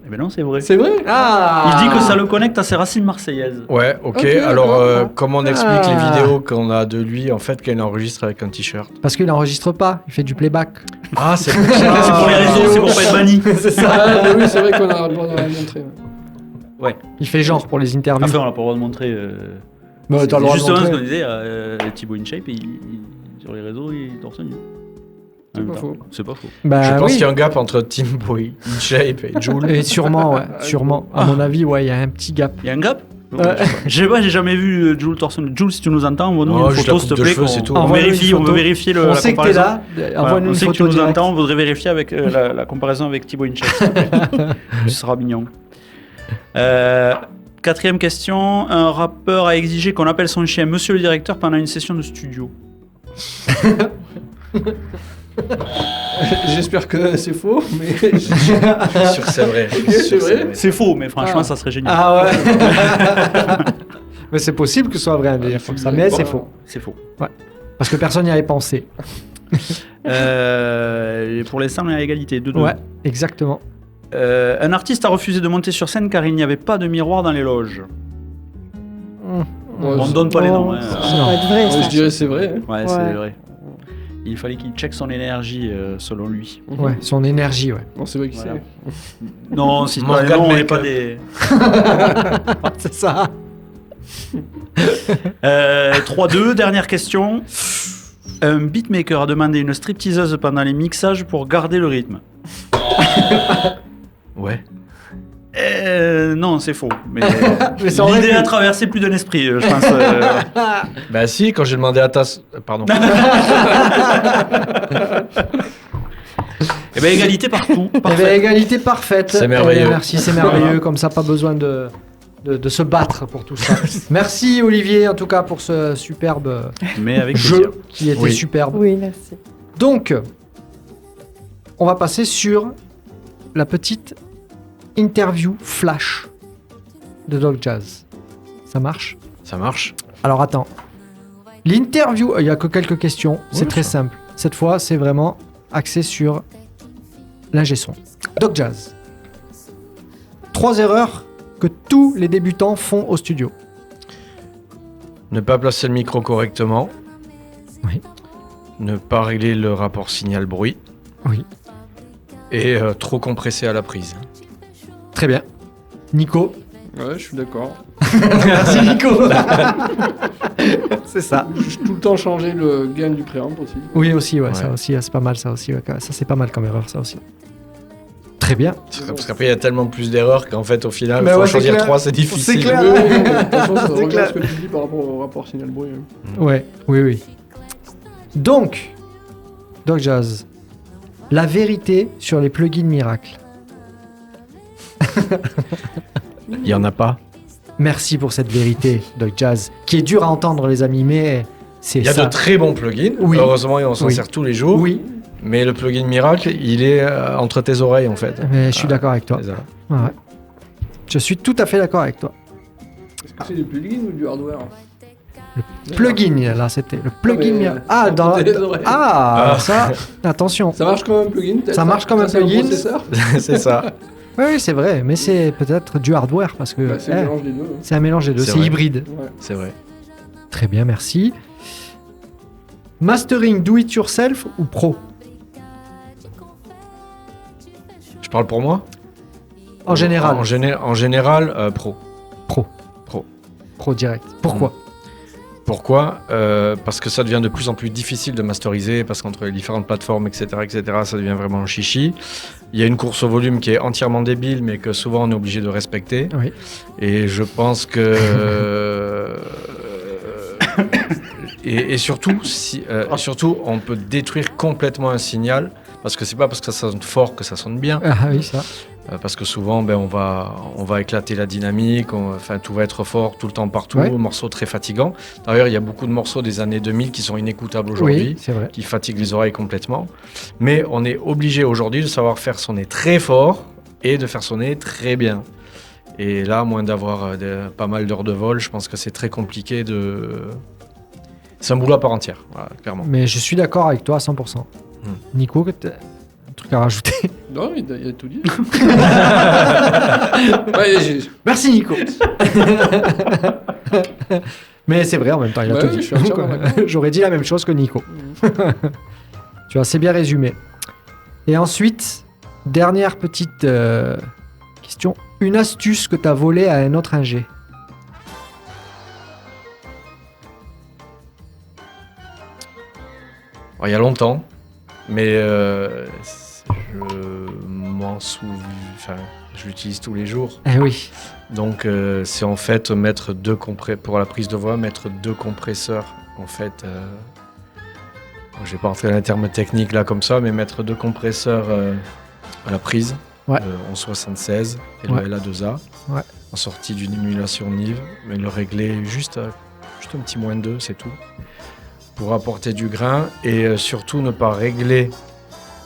Eh ben non, c'est vrai. C'est vrai. Ah Il dit que ça le connecte à ses racines marseillaises. Ouais, ok. Ok, Alors, d'accord. comment on explique Ah. les vidéos qu'on a de lui, en fait, qu'il enregistre avec un t-shirt? Parce qu'il enregistre pas, il fait du playback. Ah, c'est pour C'est pour les réseaux, c'est pour pas être banni. C'est ça. Ah, mais oui, c'est vrai qu'on a le droit de la montrer. Ouais. Il fait genre pour les interviews. Enfin, on n'a pas le droit de montrer. Bah, t'as le droit de Justement, ce montrer. qu'on disait, Thibaut InShape, sur les réseaux, il est torse nu. En C'est même pas temps. faux. C'est pas faux. Bah, Je pense oui. qu'il y a un gap entre Tim Boy, Shape et Jules. Et sûrement, ouais, sûrement. À mon avis, ouais, il y a un petit gap. Il y a un gap Ouais. Je sais pas, j'ai jamais vu Jules torse nu. Jules, si tu nous entends, envoie-nous Oh, une juste photo, la s'il te coupe de plaît. cheveux, c'est tout. On Envoie-nous vérifie, une on veut photo. vérifier On la sait que t'es comparaison. là. Voilà, Envoie-nous on une sait que tu photo nous directe. entends, on voudrait vérifier avec la comparaison avec Thibaut InShape, s'il te plaît. Ce sera mignon. Quatrième question. Un rappeur a exigé qu'on appelle son chien Monsieur le Directeur pendant une session de studio. J'espère que c'est faux, mais Je suis sûr que c'est vrai. Je suis sûr que vrai. C'est faux, mais franchement, Ah. ça serait génial. Ah ouais. Mais c'est possible que ce soit vrai un délire comme ça, mais c'est faux. C'est faux. Parce que personne n'y avait pensé. Et pour l'instant, on est à égalité, 2-2. Ouais, exactement. Un artiste a refusé de monter sur scène car il n'y avait pas de miroir dans les loges. Ouais, On ne donne pas les Oh, noms. Hein. Ça va être vrai, je ça. dirais c'est vrai. Ouais, c'est Ouais. vrai. Il fallait qu'il check son énergie selon lui. Ouais, son énergie, ouais. Non, c'est vrai qui Voilà. c'est. Non, si Morgan pas, non, on n'est Make-up. pas des. C'est ça. 3-2, dernière question. Un beatmaker a demandé une stripteaseuse pendant les mixages pour garder le rythme. Ouais. Non, c'est faux. Mais Mais ça aurait l'idée pu. a traversé plus d'un esprit, je pense. Bah si, quand j'ai demandé à Tass... Pardon. Eh ben, égalité partout. Eh ben, Parfait. égalité parfaite. C'est merveilleux. Merci, c'est merveilleux. Comme ça, pas besoin de se battre pour tout ça. Merci Olivier, en tout cas, pour ce superbe Mais avec plaisir. jeu qui était Oui. superbe. Oui, merci. Donc, on va passer sur la petite interview flash de Dog Jazz. Ça marche? Ça marche. Alors attends. L'interview, il n'y a que quelques questions. C'est Ouais, très ça. simple. Cette fois, c'est vraiment axé sur l'ingé son. Dog Jazz. 3 erreurs que tous les débutants font au studio. Ne pas placer le micro correctement. Oui. Ne pas régler le rapport signal-bruit. Oui. Et trop compresser à la prise. Très bien. Nico. Ouais, je suis d'accord. Merci Nico. C'est ça. Tout le temps changer le gain du préamp aussi. Oui, aussi, ouais, Ouais. ça aussi, c'est pas mal, ça aussi. Ouais, ça, c'est pas mal comme erreur, ça aussi. Très bien. Parce qu'après, il y a tellement plus d'erreurs qu'en fait, au final, Mais faut ouais, en c'est choisir clair. 3, c'est difficile. C'est clair. Oui, de toute façon, ça C'est revient clair. à ce que tu dis par rapport au rapport signal-bruit. Hein. Ouais, oui. Donc, Doc Jazz, la vérité sur les plugins miracles. Il y en a pas. Merci pour cette vérité, Doc Jazz, qui est dure à entendre, les amis, mais c'est Il y a ça. de très bons plugins. Oui. Heureusement, et on s'en Oui. sert tous les jours. Oui, Mais le plugin miracle, il est entre tes oreilles, en fait. mais je suis d'accord avec toi. C'est ça. Ouais. Je suis tout à fait d'accord avec toi. Est-ce que c'est du plugin ou du hardware? Plugin, là, c'était le plugin mais, miracle. Ah, dans entre les oreilles. Ah, Ah. ça, attention. Ça marche comme un plugin peut-être, Ça marche comme un c'est plugin. processeur. C'est ça. Oui, c'est vrai, mais c'est peut-être du hardware parce que Bah, c'est le mélange des deux. Hein. c'est un mélange des deux, C'est c'est vrai. hybride. Ouais. C'est vrai. Très bien, merci. Mastering do it yourself ou pro? Je parle pour moi En général, En général, pro. pro direct. Pourquoi? Pourquoi Parce que ça devient de plus en plus difficile de masteriser, parce qu'entre les différentes plateformes, etc., ça devient vraiment un chichi. Il y a une course au volume qui est entièrement débile, mais que souvent on est obligé de respecter. Oui. Et je pense que... et surtout, surtout, on peut détruire complètement un signal, parce que c'est pas parce que ça sonne fort que ça sonne bien. Ah oui, ça. Parce que souvent, on va éclater la dynamique, enfin, tout va être fort tout le temps partout, Ouais. morceau très fatigant. D'ailleurs, il y a beaucoup de morceaux des années 2000 qui sont inécoutables aujourd'hui, Oui, c'est vrai. qui fatiguent les oreilles complètement. Mais on est obligé aujourd'hui de savoir faire sonner très fort et de faire sonner très bien. Et là, à moins d'avoir pas mal d'heures de vol, je pense que c'est très compliqué de... C'est un boulot à part entière, voilà, clairement. Mais je suis d'accord avec toi à 100%. Nico, t'as un truc à rajouter? Non, il a tout dit. Ouais, Merci Nico. Mais c'est vrai en même temps, il a Bah tout oui, dit. je suis entièrement d'accord. J'aurais dit la même chose que Nico. Tu vois, c'est bien résumé. Et ensuite, dernière petite question. Une astuce que tu as volée à un autre ingé. Il y a longtemps, mais je m'en souviens, enfin, je l'utilise tous les jours. Eh oui. Donc, c'est en fait mettre pour la prise de voix, mettre 2 compresseurs. En fait, je vais pas rentrer dans les termes techniques là comme ça, mais mettre 2 compresseurs à la prise, Ouais. en 76 et Ouais. le LA2A, Ouais. en sortie d'une émulation Nive, mais le régler juste un petit moins 2, c'est tout. Pour apporter du grain et surtout ne pas régler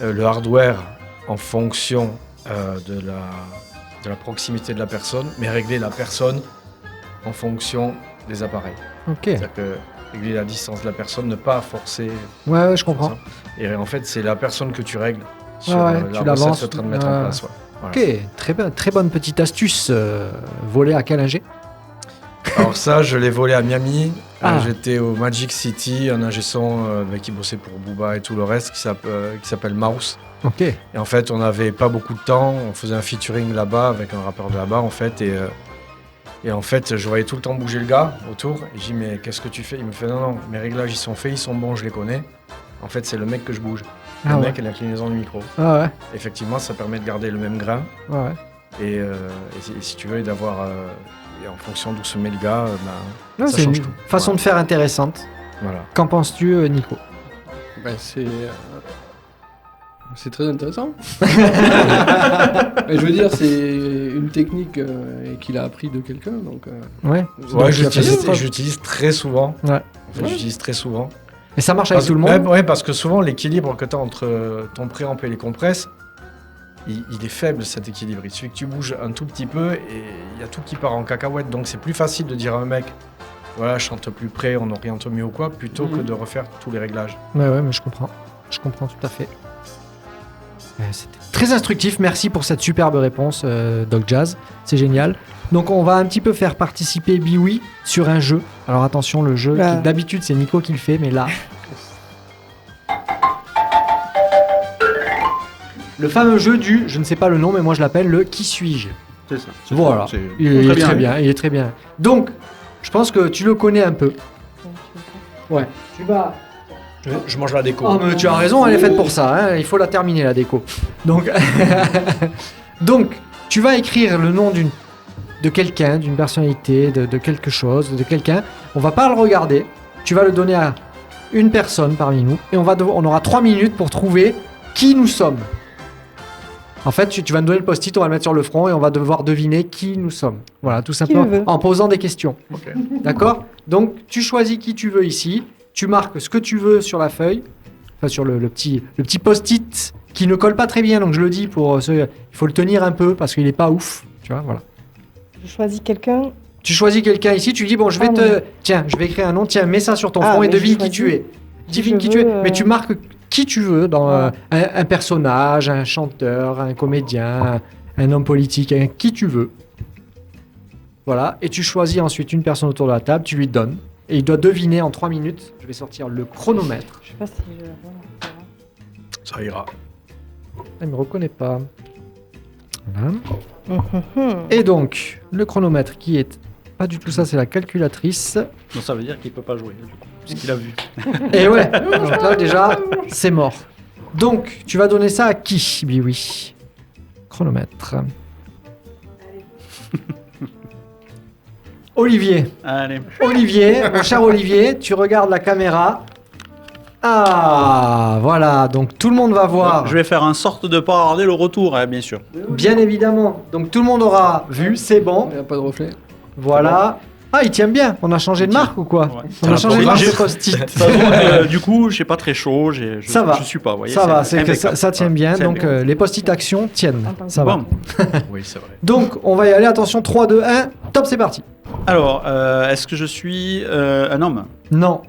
le hardware en fonction de la proximité de la personne, mais régler la personne en fonction des appareils. Ok. C'est-à-dire que régler la distance de la personne, ne pas forcer. Ouais, je comprends. ça. Et en fait, c'est la personne que tu règles sur Ouais, tu la l'avances. recette que tu es en train de mettre Ouais. en place. Ouais. Voilà. Ok, très bonne petite astuce. Volée à quel ingé? Alors ça, je l'ai volé à Miami. Ah. J'étais au Magic City, un ingé son qui bossait pour Booba et tout le reste, qui s'appelle Mouse. Ok. Et en fait, on n'avait pas beaucoup de temps. On faisait un featuring là-bas avec un rappeur de là-bas, en fait. Et en fait, je voyais tout le temps bouger le gars autour. Et je dis, mais qu'est-ce que tu fais? Il me fait, non, mes réglages, ils sont faits, ils sont bons, je les connais. En fait, c'est le mec que je bouge. Le Ah ouais. mec et l'inclinaison du micro. Ah ouais. Effectivement, ça permet de garder le même grain. Ouais. Et si tu veux, et d'avoir... et en fonction d'où se met le gars, Non, ça c'est change une tout. façon de faire intéressante. Voilà. Qu'en penses-tu, Nico? Ben, c'est très intéressant. Mais je veux dire, c'est une technique qu'il a appris de quelqu'un. Donc, Ouais. Ouais, Donc, il a fait ses preuves. j'utilise très souvent. Ouais. En fait, j'utilise très souvent. Et ça marche avec tout le monde? Ouais, parce que souvent, l'équilibre que tu as entre ton préamp et les compresses, il est faible, cet équilibre. Il suffit que tu bouges un tout petit peu et il y a tout qui part en cacahuète. Donc, c'est plus facile de dire à un mec, voilà, chante plus près, on oriente mieux ou quoi, plutôt que de refaire tous les réglages. Ouais, mais je comprends. Je comprends tout à fait. C'était très instructif. Merci pour cette superbe réponse, Doc Jazz. C'est génial. Donc, on va un petit peu faire participer Biwi sur un jeu. Alors, attention, le jeu, Bah. d'habitude, c'est Nico qui le fait, mais là... Le fameux jeu du, je ne sais pas le nom, mais moi je l'appelle le Qui suis-je? C'est ça. Voilà. C'est Il est très très bien. bien, il est très bien. Donc, je pense que tu le connais un peu. Ouais. Tu vas. Je mange la déco. Oh, mais tu as raison, elle est faite pour ça. Hein. Il faut la terminer, la déco. Donc, donc tu vas écrire le nom de quelqu'un, d'une personnalité, de quelque chose, de quelqu'un. On va pas le regarder. Tu vas le donner à une personne parmi nous. Et on aura 3 minutes pour trouver qui nous sommes. En fait, tu vas nous donner le post-it, on va le mettre sur le front et on va devoir deviner qui nous sommes. Voilà, tout simplement, le veut. en posant des questions. Ok. D'accord? Donc, tu choisis qui tu veux ici. Tu marques ce que tu veux sur la feuille, enfin sur le petit post-it qui ne colle pas très bien. Donc je le dis pour ceux, il faut le tenir un peu parce qu'il est pas ouf. Tu vois, voilà. Je choisis quelqu'un. Tu choisis quelqu'un ici. Tu dis bon, je vais tiens, je vais écrire un nom. Tiens, mets ça sur ton Ah, front et mais devine je qui tu choisis es. qui Devine je qui tu es. veux, Mais tu marques qui tu veux dans Ah. un personnage, un chanteur, un comédien, un homme politique, qui tu veux. Voilà. Et tu choisis ensuite une personne autour de la table. Tu lui donnes. Et il doit deviner en 3 minutes. Je vais sortir le chronomètre. Je sais pas si je. Ça ira. Il me reconnaît pas. Voilà. Voilà. Et donc, le chronomètre qui est pas du tout ça, c'est la calculatrice. Donc ça veut dire qu'il peut pas jouer, du coup, puisqu'il a vu. Et ouais, donc là déjà, c'est mort. Donc, tu vas donner ça à qui, Biwi? Chronomètre. Olivier. Allez. Olivier, mon cher Olivier, tu regardes la caméra. Ah, voilà, donc tout le monde va voir. Je vais faire un sorte de pas regarder le retour, hein, bien sûr. Bien évidemment. Donc tout le monde aura vu, c'est bon. Il n'y a pas de reflet. Voilà. Ah, il tient bien. On a changé de marque ou quoi? Ouais. On a changé de marque J'ai- de post-it. De toute façon, du coup, j'ai pas très chaud. Ça va. Je suis pas, vous voyez. Ça va, c'est que impeccable. ça tient bien. C'est Donc impeccable. les post-it actions tiennent. Ça va. Bon. Oui, c'est vrai. Donc on va y aller. Attention, 3, 2, 1. Top, c'est parti. Alors, est-ce que je suis un homme, Non.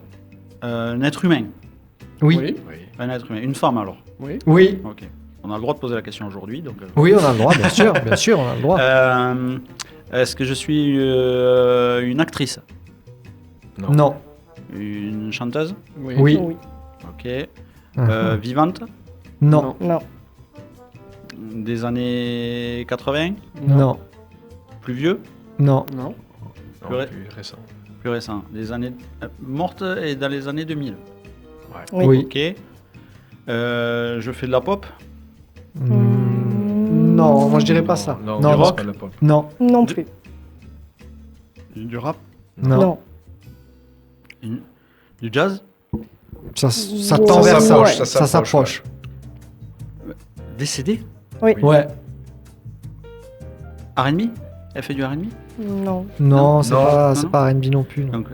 un être humain, Oui. Oui. un être humain, une femme alors? Oui. Oui. Ok. On a le droit de poser la question aujourd'hui, donc. Oui, on a le droit, bien sûr. Bien sûr, on a le droit. Est-ce que je suis une actrice, Non. une chanteuse? Oui. Oui. Ok. Uh-huh. Vivante, Non. Non. des années 80, Non. plus vieux, Non. Non. Non, Ouais. plus récent. plus récent, des années mortes et dans les années 2000. Oui. Oui. Ok. Je fais de la pop. Non, moi je dirais pas ça. Non, Non, non, non. c'est pas la pop. Non. Non plus. Du rap, Non. du jazz, Ça Ouais. tend vers ça. s'approche, Ça ça s'approche. décédé, Ouais. R&B. Elle fait du R&B. Non. Non, c'est Non. pas, Non, c'est non. pas R&B non plus. Non. Donc,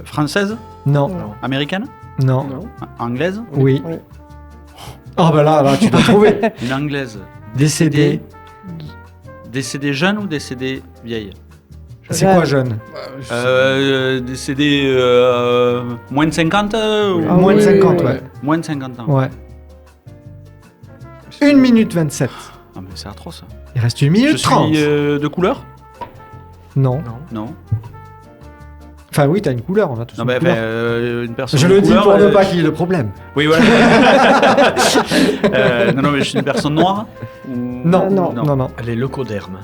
française, Non. Non. américaine, Non. Non. anglaise, Oui. Oui. Oh bah là, tu dois trouver. une anglaise. Décédé. Décédée jeune ou décédée vieille? C'est quoi jeune? Décédée moins de 50 ou- Ah Moins de oui, 50, oui, ouais. Moins de 50 ans. Ouais. 1 minute 27. Ah, mais c'est atroce. Il reste 1 Je minute 30. suis de couleur? Non. Non. Enfin oui, t'as une couleur, on a tous Non, une mais couleur. une personne Je de le dis couleur, pour ne pas qu'il y ait de problème. Oui, voilà. Non, mais je suis une personne noire ou- Non, non. non, non. Elle est leucoderme.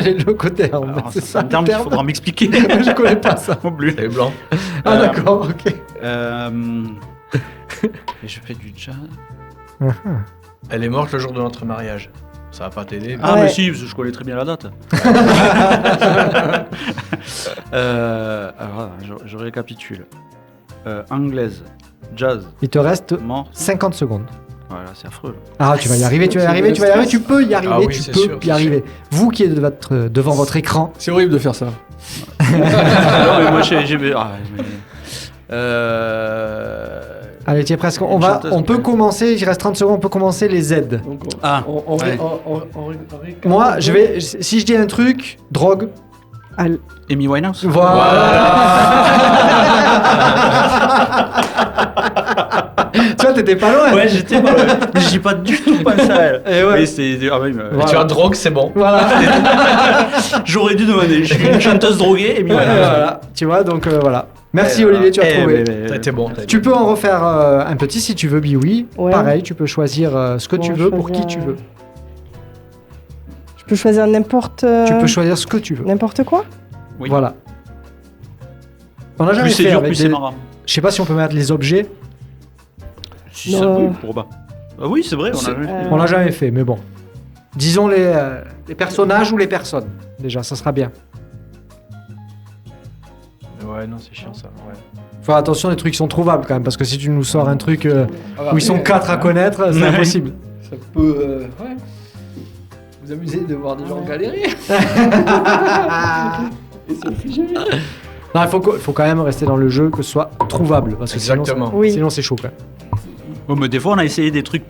Les locotermes, Alors, c'est ça un le terme qu'il terme. faudra m'expliquer. Je connais pas ça. Non plus. Elle est blanc. Ah d'accord, ok. Et je fais du jazz. Elle est morte le jour de notre mariage. Ça va pas t'aider. mais- Ah, Ouais. mais si, parce que je connais très bien la date. Alors, je récapitule. Anglaise, jazz, Il te reste mort. 50 secondes. Voilà, c'est affreux. Ah, tu vas y arriver, tu peux y arriver, tu peux y arriver, Ah oui, tu c'est peux sûr, y c'est arriver. Vous qui êtes devant votre écran, C'est horrible de faire ça. non, mais moi, j'ai. allez, tu es presque. Une chanteuse, On peut ouais. commencer, il reste 30 secondes, on peut commencer les Z. Donc, Ah, ouais. Moi, je vais, si je dis un truc, drogue, Amy Winehouse. voilà. Tu vois, t'étais pas loin. Ouais, j'étais pas. Mais j'ai pas du tout pensé à elle. Et ouais. Mais c'est. Ah, oui, mais- Voilà. Tu as drogue, c'est bon. Voilà. J'aurais dû demander. Je suis une chanteuse droguée, Amy Winehouse. Voilà. Tu vois, donc voilà. Merci Olivier, tu as trouvé. T'as été bon. t'as été Tu peux en refaire un petit si tu veux, Biwi. Ouais. Pareil, tu peux choisir ce que Bon, tu je veux pour qui choisis tu veux. Je peux choisir n'importe. Tu peux choisir ce que tu veux. N'importe quoi. Oui. Voilà. On a jamais Plus c'est fait dur, avec plus c'est des... marrant. Je sais pas si on peut mettre les objets. Si Non. ça oui, pourquoi pas. Ah oui, c'est vrai, on a C'est- jamais fait. On l'a jamais fait, mais bon. Disons les personnages ou les personnes. Déjà, ça sera bien. Ouais, non, c'est chiant ça. Ouais. Faut faire attention, les trucs sont trouvables quand même, parce que si tu nous sors un truc Alors, où ils sont après, 4 à connaître, c'est Ouais. impossible. Ça peut ouais. vous amuser de voir des gens galérer. Et c'est figé. Non, il faut quand même rester dans le jeu, que ce soit trouvable, parce que Exactement. Oui. sinon c'est chaud quand même. Oh, mais des fois, on a essayé des trucs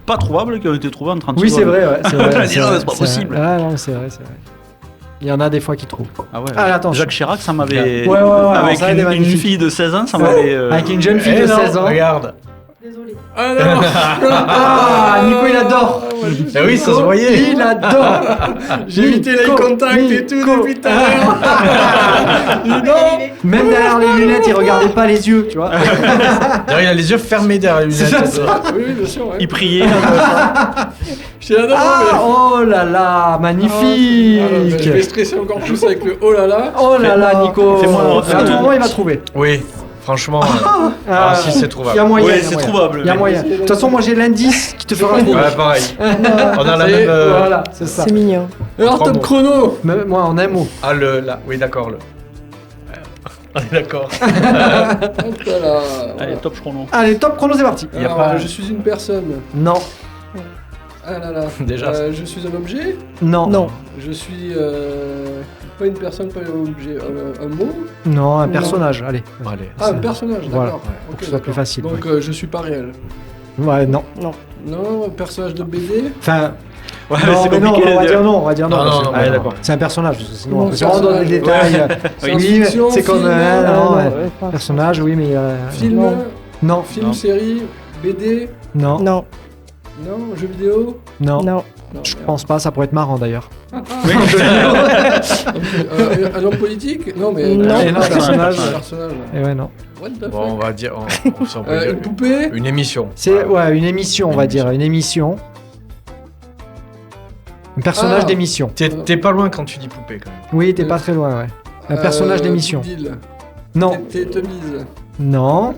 pas trouvables qui ont été trouvés en 30 Oui, c'est secondes. vrai, ouais. C'est vrai, On a dit, non, vrai, c'est pas vrai. possible. Ah non, c'est vrai, c'est vrai. Il y en a des fois qui trouvent. Ah ouais. Ah, attention. Jacques Chirac, ça m'avait. Ouais, Avec ça, elle est une magnifique. fille de 16 ans, ça Ouais. m'avait. Avec une jeune fille Eh de non, 16 ans. Regarde. Désolée. Ah non. Ah, Nico, il adore. Eh oui, ça se voyait. Il adore. J'ai évité les contacts et tout depuis tout à l'heure. Même derrière les lunettes, il regardait pas les yeux, tu vois. D'ailleurs, il a les yeux fermés derrière les lunettes. Oui, bien sûr. Ouais. Il priait. J'étais là Ah, d'abord, oh là là, mais... magnifique. Alors, je vais stresser encore plus avec le oh là là. Oh là là, Nico. Fais-moi- À tout moment, il va trouver. Oui, franchement. Ah, si, c'est trouvable. Il y a moyen. Ouais, il y a c'est moyen. trouvable. Il y a moyen. De toute façon, moi j'ai l'indice qui te fera trouver. Ouais, pareil. On a la Ça y est, même. Voilà, c'est ça. C'est mignon. Alors, Trois top mots. chrono. Même moi, en un mot. Ah, le. Là. Oui, d'accord, le. On est d'accord. Hop là. Allez, Voilà. top chrono. Allez, top chrono, c'est parti. y a Alors, pas- je suis une personne. Non, Ah là là. Déjà. Je suis un objet. non, Non. Je suis pas une personne, pas un objet. Un mot. non, un Non. personnage. Allez. Allez. Ah, un personnage, Voilà, d'accord. pour Ok, que ce soit plus d'accord. facile. Donc, je suis pas réel. Ouais, non. Non, un personnage de BD. Enfin, Ouais, non, c'est mais non, compliqué. on va dire non, on va dire non. Non, parce non, que- non, Allez, non, d'accord. C'est un personnage, parce que sinon Non, on peut c'est se rendre dans les un détails. C'est Oui, fiction, c'est comme film, non, ouais. pas- Personnage, oui, mais Film, Non. non, film, Non. série, BD. non, Non. Non, jeu vidéo. non. Non. Non, Je merde. pense pas, ça pourrait être marrant d'ailleurs. Oui. Un homme politique. Non, mais Non. Et non, personnage. Un personnage. Et ouais, non. What the Bon, on fuck. va dire. On peut dire Une poupée. une émission. C'est ouais, une émission, on va dire, une émission. Un personnage Ah. d'émission. T'es pas loin quand tu dis poupée quand même. Oui, t'es pas très loin, ouais. Un personnage d'émission. Deal. Non, T'es mise. non.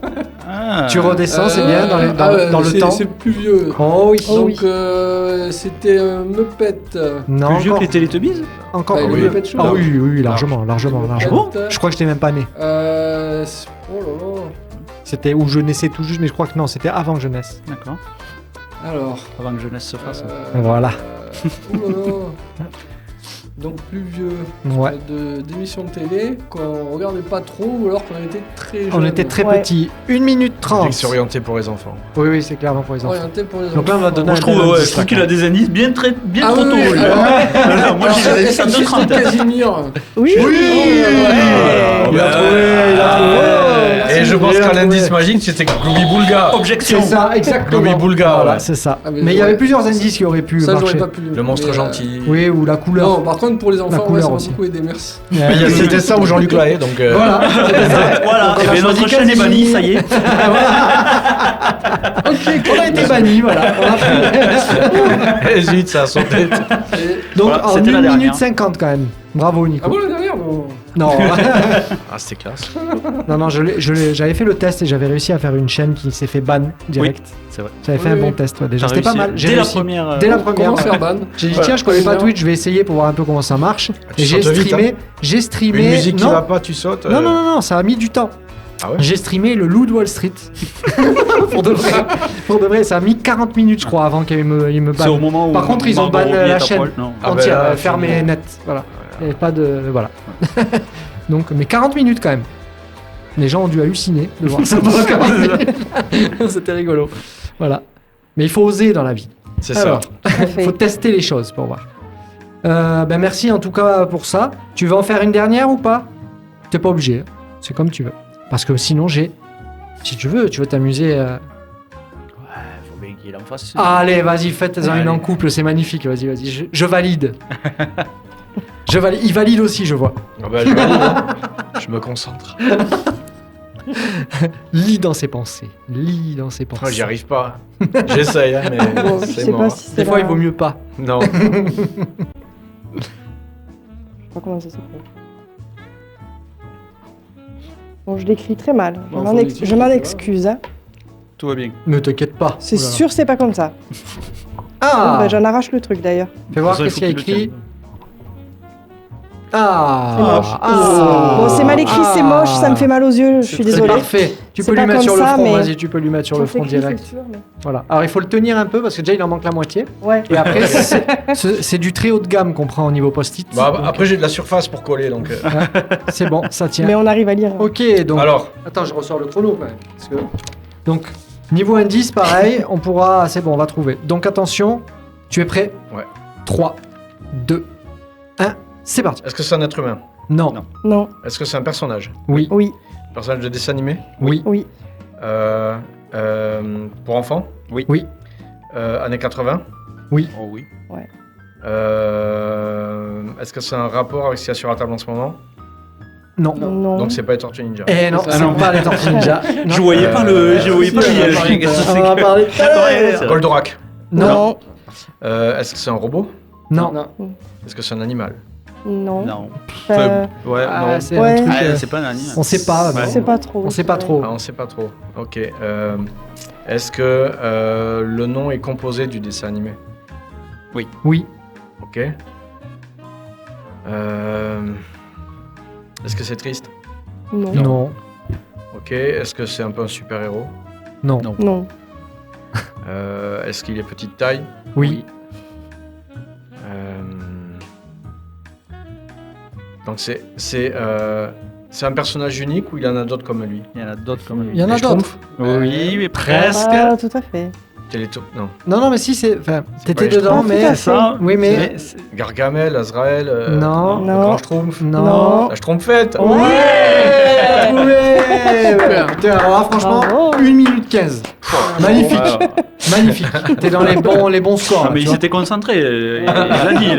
Ah. Tu redescends, c'est bien dans, dans le temps. C'est plus vieux. Oh oui. Oh Donc oui. c'était un Muppet. Non, Plus vieux encore. que les Teletubbies Encore. Bah, oui. le Muppet Show. Ah oui, oui, largement, largement, largement. Muppet. Je crois que j'étais même pas né. Oh là là. C'était où je naissais tout juste, mais je crois que non, c'était avant que je naisse. D'accord. Alors. Avant que jeunesse se fasse. Voilà. Oh là là. Donc plus vieux. Ouais. D'émissions de télé qu'on regardait pas trop ou alors qu'on était très jeune. On était très Ouais. petits. 1 minute 30. C'est orienté pour les enfants. Oui, oui, c'est clairement pour les enfants. orienté pour les Donc là, on va enfants. donner Moi, je trouve, un ouais, indice, je trouve là, qu'il a des indices bien, bien Ah trop oui, tôt. oui, lui. alors- Non, moi, je dirais Est-ce ça que de c'est 30. Casimir. Oui. Oui. Il a trouvé, il a trouvé. Et je pense Il a qu'à trouvé. l'indice magique, c'était Glooby Boulga. Objection. C'est ça, exactement. Glooby Boulga, Voilà, ouais. c'est ça. Ah, mais mais il y avait ouais. plusieurs indices qui auraient pu Ça, j'aurais marcher. pas pu. Le monstre Mais, gentil. Oui, ou la couleur. Non, par contre, pour les enfants, couleur ça m'a aussi. beaucoup aidé, merci. C'était ça ou Jean-Luc Lahaye, donc. Voilà, c'était ça. Voilà, Donc, on et a bien, choisi notre chaîne est bannie, ça y est. Ok, on a été banni, voilà. On a fait- Eh, zut, ça a sauté. Donc Voilà, en c'était la 1 minute dernière. 50 quand même. Bravo Ah Nico. bon, la dernière non. Non, Ah, c'était classe. non, j'avais fait le test et j'avais réussi à faire une chaîne qui s'est fait ban direct. c'est vrai. J'avais fait Oui, un bon oui. test, ouais, déjà. T'as C'était pas réussi mal. J'ai Dès la réussi. première. Dès la première. Comment faire ban J'ai dit Ouais. tiens, je connais pas Bien. Twitch, je vais essayer pour voir un peu comment ça marche. tu Et j'ai sautes vite, streamé, Une musique qui non, va pas, tu sautes. non, non, non, non, ça a mis du temps. Ah ouais J'ai streamé le Loup de Wall Street. Pour de vrai. Pour de vrai, ça a mis 40 minutes, je crois, avant qu'il me C'est au banne. moment où. Par contre, ils ont Margot ban Robbie est la à chaîne. poil, non. Ah Entière, ben là, fermée finalement. net. Voilà. Il n'y avait pas de. Voilà. Donc, mais 40 minutes quand même. Les gens ont dû halluciner de voir ça pendant 40 minutes. C'était rigolo. Voilà. Mais il faut oser dans la vie. C'est ça. Alors, il Parfait. faut tester les choses pour voir. Ben merci en tout cas pour ça. Tu veux en faire une dernière ou pas? T'es pas obligé. hein. C'est comme tu veux. Parce que sinon j'ai. Si tu veux t'amuser. Faut bien qu'il en fasse. Allez, vas-y, faites-en Allez. une en couple, c'est magnifique. Vas-y, vas-y. Je valide. Je valide. Il valide aussi, je vois. Ah bah, je valide, hein. Je me concentre. Lis dans ses pensées. Lis dans ses pensées. Moi, j'y arrive pas. J'essaye, hein, mais Bon, je c'est sais mort. pas si c'est Des fois, la- il vaut mieux pas. Non. Je sais pas comment ça s'appelle. Bon, je l'écris très mal. Bon, Je m'en excuse. Hein. Tout va bien. Ne t'inquiète pas. C'est Oula. sûr, c'est pas comme ça. Ah, Bah, j'en arrache le truc d'ailleurs. fais voir Ça, il qu'est-ce faut qu'il y a qu'il le écrit. tienne. Ah, C'est moche. ah, Bon, c'est mal écrit, c'est moche, ça me fait mal aux yeux, je suis C'est désolée. parfait. Tu C'est peux lui pas mettre comme sur le ça, front. mais- Vas-y, tu peux lui mettre sur le Quand c'est front écrit, direct. c'est sûr, mais- Voilà. Alors il faut le tenir un peu parce que déjà il en manque la moitié. Ouais. Et après c'est du très haut de gamme qu'on prend au niveau post-it. Bah, Donc, après, j'ai de la surface pour coller, donc. c'est bon, ça tient. Mais on arrive à lire. Ok, donc. Alors, Attends, je ressors le chrono quand même. parce que- Donc, niveau indice, pareil, on pourra. C'est bon, on va trouver. Donc, attention, tu es prêt? Ouais. 3, 2, 1, c'est parti. est-ce que c'est un être humain? Non. Non. Non, Est-ce que c'est un personnage? Oui. oui, Personnage de dessin animé? Oui. oui, Pour enfants? Oui. Oui. Années 80? Oh oui. Est-ce que c'est un rapport avec ce qu'il y a sur la table en ce moment? Non. non. Donc c'est pas les Tortues Ninja. Eh non, Ça, c'est non. pas les Tortues Ninja. Non. Je voyais pas le. Je voyais pas si, le. on Qu'est-ce que on c'est va que- parler. Ouais, c'est- Goldorak. Non, Est-ce que c'est un robot? Non. Non. Est-ce que c'est un animal? non. Non. Ouais, Ah, non. c'est Ouais. un truc. Ah, c'est pas un animal. On sait pas. Ouais. non. C'est pas trop. On sait pas trop. Ah, on sait pas trop. Ok. Est-ce que le nom est composé du dessin animé? Oui. Ok. Est-ce que c'est triste? Non, Non. Ok. Est-ce que c'est un peu un super-héros? Non. Non. non, Est-ce qu'il est petite taille? Oui. Donc c'est un personnage unique ou il y en a d'autres comme lui? Il y en a d'autres comme lui. Il y en a Les d'autres. Schtroumpfs? Oui, mais presque. Ah, tout à fait. Non. Non, mais si, c'est. Enfin, t'étais pas les dedans, Schtroumpfs, mais. tout à C'est ça. Oui, mais. Gargamel, Azrael, Non. le Non. grand Schtroumpf, Non. la Schtroumpfette. Ouais, t'as trouvé. Putain, alors là, franchement, Bravo. 1 minute 15. Magnifique, magnifique. T'es dans les bons scores. Ah, là, mais tu il vois. s'était concentré. Il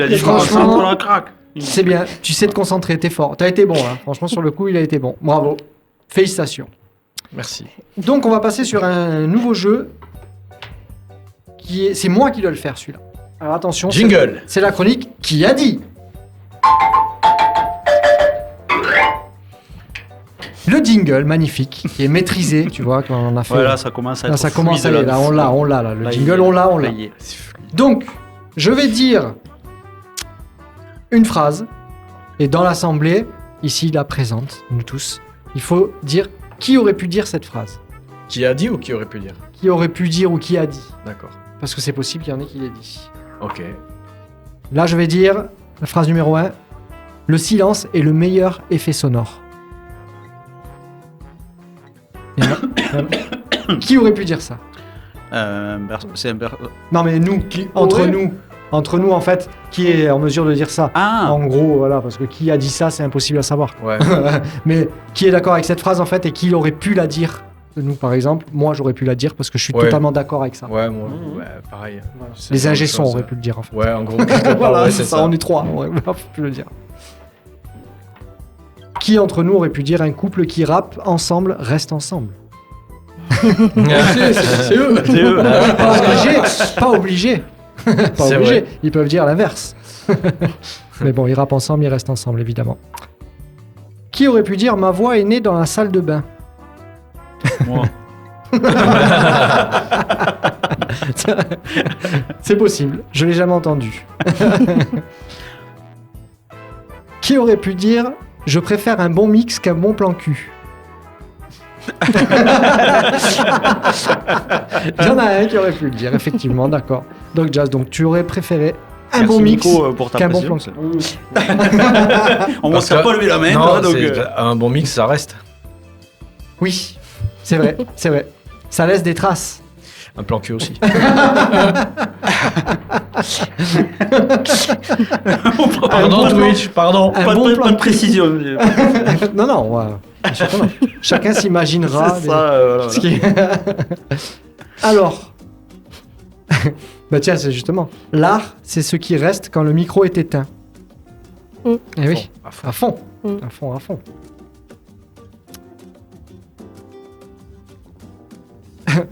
a dit. Franchement, Franchement, la craque. C'est bien, tu sais te concentrer, t'es fort. T'as été bon, hein. Franchement, sur le coup, il a été bon. Bravo. Félicitations. Merci. Donc, on va passer sur un nouveau jeu. C'est moi qui dois le faire, celui-là. Alors, attention. Jingle. C'est la chronique Qui a dit. Le jingle, magnifique, qui est maîtrisé, tu vois, quand on a fait. Voilà, ça commence à être. Là, ça commence à fluide, aller, là, on l'a, là. Le Là, jingle, il- on l'a. là, il y est. Donc, je vais dire une phrase, et dans l'assemblée, ici, la présente, nous tous, il faut dire qui aurait pu dire cette phrase. Qui a dit ou qui aurait pu dire? Qui aurait pu dire ou qui a dit. D'accord. Parce que c'est possible qu'il y en ait qui l'aient dit. Ok. Là, je vais dire la phrase numéro 1. Le silence est le meilleur effet sonore. Il y en a- Qui aurait pu dire ça? C'est un Non, mais nous, entre nous, en fait, qui est en mesure de dire ça? Ah. En gros, voilà, parce que qui a dit ça, c'est impossible à savoir. Ouais. Mais qui est d'accord avec cette phrase, en fait, et qui aurait pu la dire? Nous, par exemple, moi, j'aurais pu la dire parce que je suis Ouais. totalement d'accord avec ça. Ouais, moi, ouais, pareil. Voilà. C'est Les la même ingé-sons chose. auraient pu le dire, en fait. Ouais, en gros. quelque part, Voilà, ouais, c'est ça, on est trois, on aurait pu le dire. Qui entre nous aurait pu dire un couple qui rappe ensemble reste ensemble? C'est eux. C'est eux. Pas obligé, pas obligé. Pas C'est obligé. vrai. Ils peuvent dire l'inverse. Mais bon, ils rappent ensemble, ils restent ensemble, évidemment. Qui aurait pu dire ma voix est née dans la salle de bain? Moi. C'est possible, je l'ai jamais entendu. Qui aurait pu dire je préfère un bon mix qu'un bon plan cul? Il y en a un qui aurait pu le dire, effectivement, d'accord. Donc Jazz, donc tu aurais préféré un Merci, bon mix Nico, pour ta qu'un bon précision. plan cul. On Parce ne que- pas lever la main, Non, toi, donc. un bon mix, ça reste. Oui, c'est vrai, c'est vrai. Ça laisse des traces. Un plan cul aussi. Pardon, Twitch, pardon. Un Pas, bon de, plan pas de cul. précision. Non, non, ouais. Bien sûr que non. Chacun s'imaginera. C'est ça, voilà, ce qui- Alors, bah tiens, c'est justement, l'art, c'est ce qui reste quand le micro est éteint. Mm. Eh oui, À fond. à fond, Mm. à fond, à fond.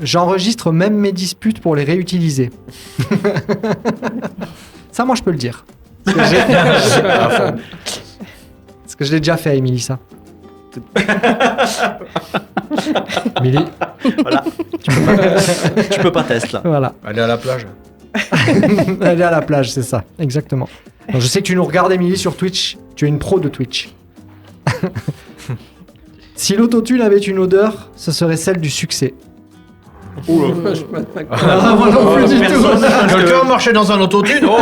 J'enregistre même mes disputes pour les réutiliser. Ça, moi, je peux le dire. Parce que je l'ai déjà fait, Émilie, ça. Milly, Voilà. Tu peux pas tester, là. voilà. Aller à la plage. Aller à la plage, c'est ça, exactement. Donc, je sais que tu nous regardes, Émilie, sur Twitch. Tu es une pro de Twitch. Si l'autotune avait une odeur, ce serait celle du succès. Ah, moi non plus du tout. Quelqu'un marchait dans un autotune. Oh,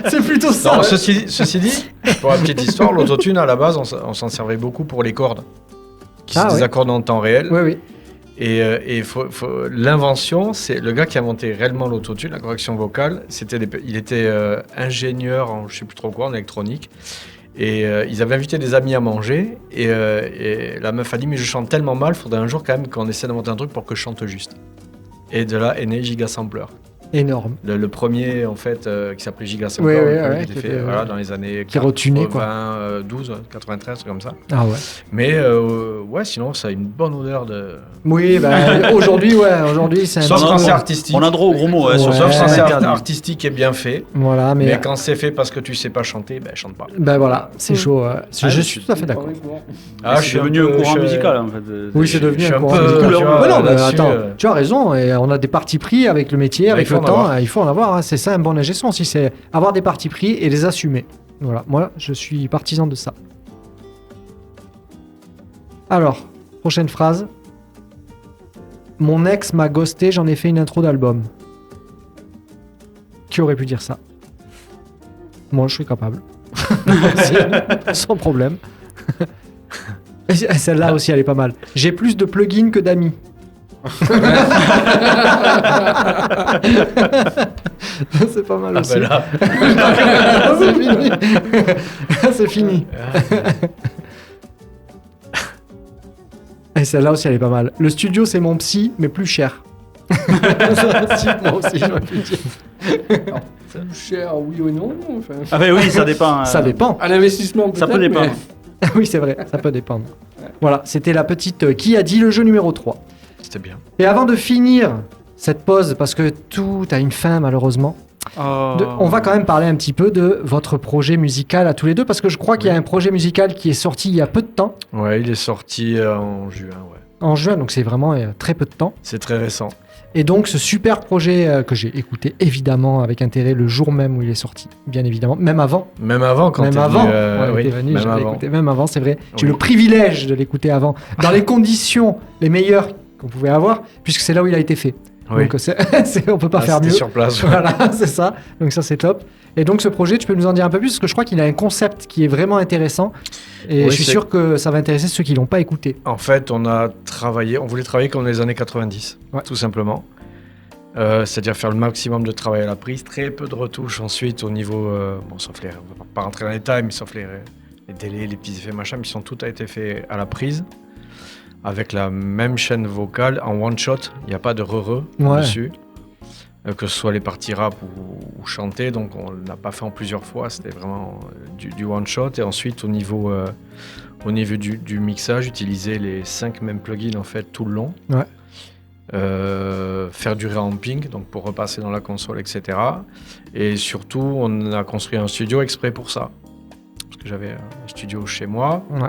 C'est plutôt ça. non, ouais. ceci dit, pour la petite histoire, l'autotune à la base, on s'en servait beaucoup pour les cordes, qui Ah, se ouais. désaccordent en temps réel. Oui, oui. Et l'invention, c'est le gars qui a inventé réellement l'autotune, la correction vocale. Il était ingénieur en je sais plus trop quoi, en électronique. Et ils avaient invité des amis à manger. Et la meuf a dit mais je chante tellement mal, faudrait un jour quand même qu'on essaie d'inventer un truc pour que je chante juste. Et de là est né Gigasampler. Énorme. Le premier en fait qui s'appelait Gigasampler, Ouais, le ouais, premier ouais, qui qui était était, fait voilà, dans les années qui retunait, quoi. 12, 93, comme ça. Ah ouais. Mais ouais, sinon ça a une bonne odeur de. Oui, aujourd'hui, c'est un Sauf petit quand peu- c'est artistique. On a droit au gros mot, ouais, sur Ouais. Sauf quand c'est interdit. artistique et bien fait. Voilà, Mais mais quand c'est fait parce que tu sais pas chanter, ben chante pas. ben voilà, c'est chaud. Je suis tout à fait d'accord. Ah, c'est devenu un courant musical, en fait. Oui, c'est devenu je suis un un courant peu, musical. tu vois, Ouais, non, mais là-dessus, attends, tu as raison. Et on a des partis pris avec le métier, avec il faut le en temps. avoir. Il faut en avoir. Hein. C'est ça un bon ingé son aussi, c'est avoir des partis pris et les assumer. Voilà, moi, je suis partisan de ça. Alors, prochaine phrase. Mon ex m'a ghosté, j'en ai fait une intro d'album. Qui aurait pu dire ça? Moi, je suis capable. Sans problème. Et celle-là aussi, elle est pas mal. J'ai plus de plugins que d'amis. C'est pas mal Ah aussi. ben là, C'est fini. C'est fini. Et celle-là aussi, elle est pas mal. Le studio, c'est mon psy, mais plus cher. Si, moi aussi, j'aurais pu dire. Plus cher, oui ou non. Enfin, Ah, ben oui, ça dépend. Ça dépend. un investissement, Ça peut peut-être, dépendre. mais- Oui, c'est vrai, ça peut dépendre. Voilà, c'était la petite qui a dit le jeu numéro 3. c'était bien. Et avant de finir cette pause, parce que tout a une fin malheureusement, on va quand même parler un petit peu de votre projet musical à tous les deux, parce que je crois qu'il y a un projet musical qui est sorti il y a peu de temps, Ouais, il est sorti en juin, ouais. en juin, donc c'est vraiment très peu de temps. C'est très récent. Et donc ce super projet que j'ai écouté évidemment avec intérêt le jour même où il est sorti, bien évidemment, même avant. Même avant, quand Même t'es avant, venu, ouais, oui, t'es venu, même j'avais avant. écouté même avant, c'est vrai. J'ai eu Oui. le privilège de l'écouter avant, dans les conditions les meilleures qu'on pouvait avoir, puisque c'est là où il a été fait. Oui. Donc on peut pas Ah, faire c'était mieux. sur place. ouais. Voilà, c'est ça. Donc ça, c'est top. Et donc ce projet, tu peux nous en dire un peu plus, parce que je crois qu'il a un concept qui est vraiment intéressant. Et Oui, je suis c'est- sûr que ça va intéresser ceux qui l'ont pas écouté. En fait, on voulait travailler comme dans les années 90, Ouais. tout simplement. C'est-à-dire faire le maximum de travail à la prise, très peu de retouches ensuite au niveau, bon, sauf les, on va pas rentrer dans les détails, mais sauf les délais, les petits effets, machin, mais tout a été fait à la prise, avec la même chaîne vocale, en one shot, il n'y a pas de Ouais. dessus, que ce soit les parties rap ou chanter, donc on l'a pas fait en plusieurs fois, c'était vraiment du one shot, et ensuite au niveau du mixage, utiliser les 5 mêmes plugins en fait tout le long. Ouais. Faire du reamping, donc pour repasser dans la console, etc. Et surtout, on a construit un studio exprès pour ça. Parce que j'avais un studio chez moi. Ouais.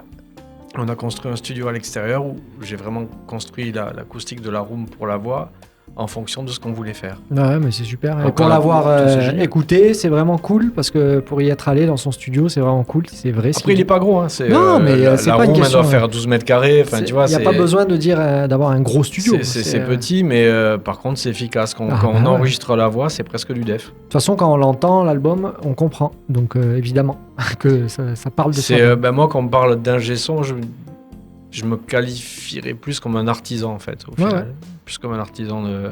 On a construit un studio à l'extérieur où j'ai vraiment construit l'acoustique de la room pour la voix en fonction de ce qu'on voulait faire. Ouais, mais c'est super. Et Donc, pour on a- l'avoir c'est génial. écouté, c'est vraiment cool, parce que pour y être allé dans son studio, c'est vraiment cool. C'est vrai. ce Après, qu'il il est pas gros. Hein, c'est, Non, mais, la, c'est la pas une room, elle question, doit faire 12 mètres carrés. Enfin, tu vois, Il n'y a c'est- pas besoin de dire d'avoir un gros studio. C'est petit, mais par contre, c'est efficace. Quand Ah, on bah ouais. enregistre la voix, c'est presque du def. De toute façon, quand on l'entend, l'album, on comprend. Donc évidemment que ça parle de ça. Moi, quand on parle d'ingé son, je me qualifierais plus comme un artisan, en fait, au Ouais, final. ouais. Plus comme un artisan de...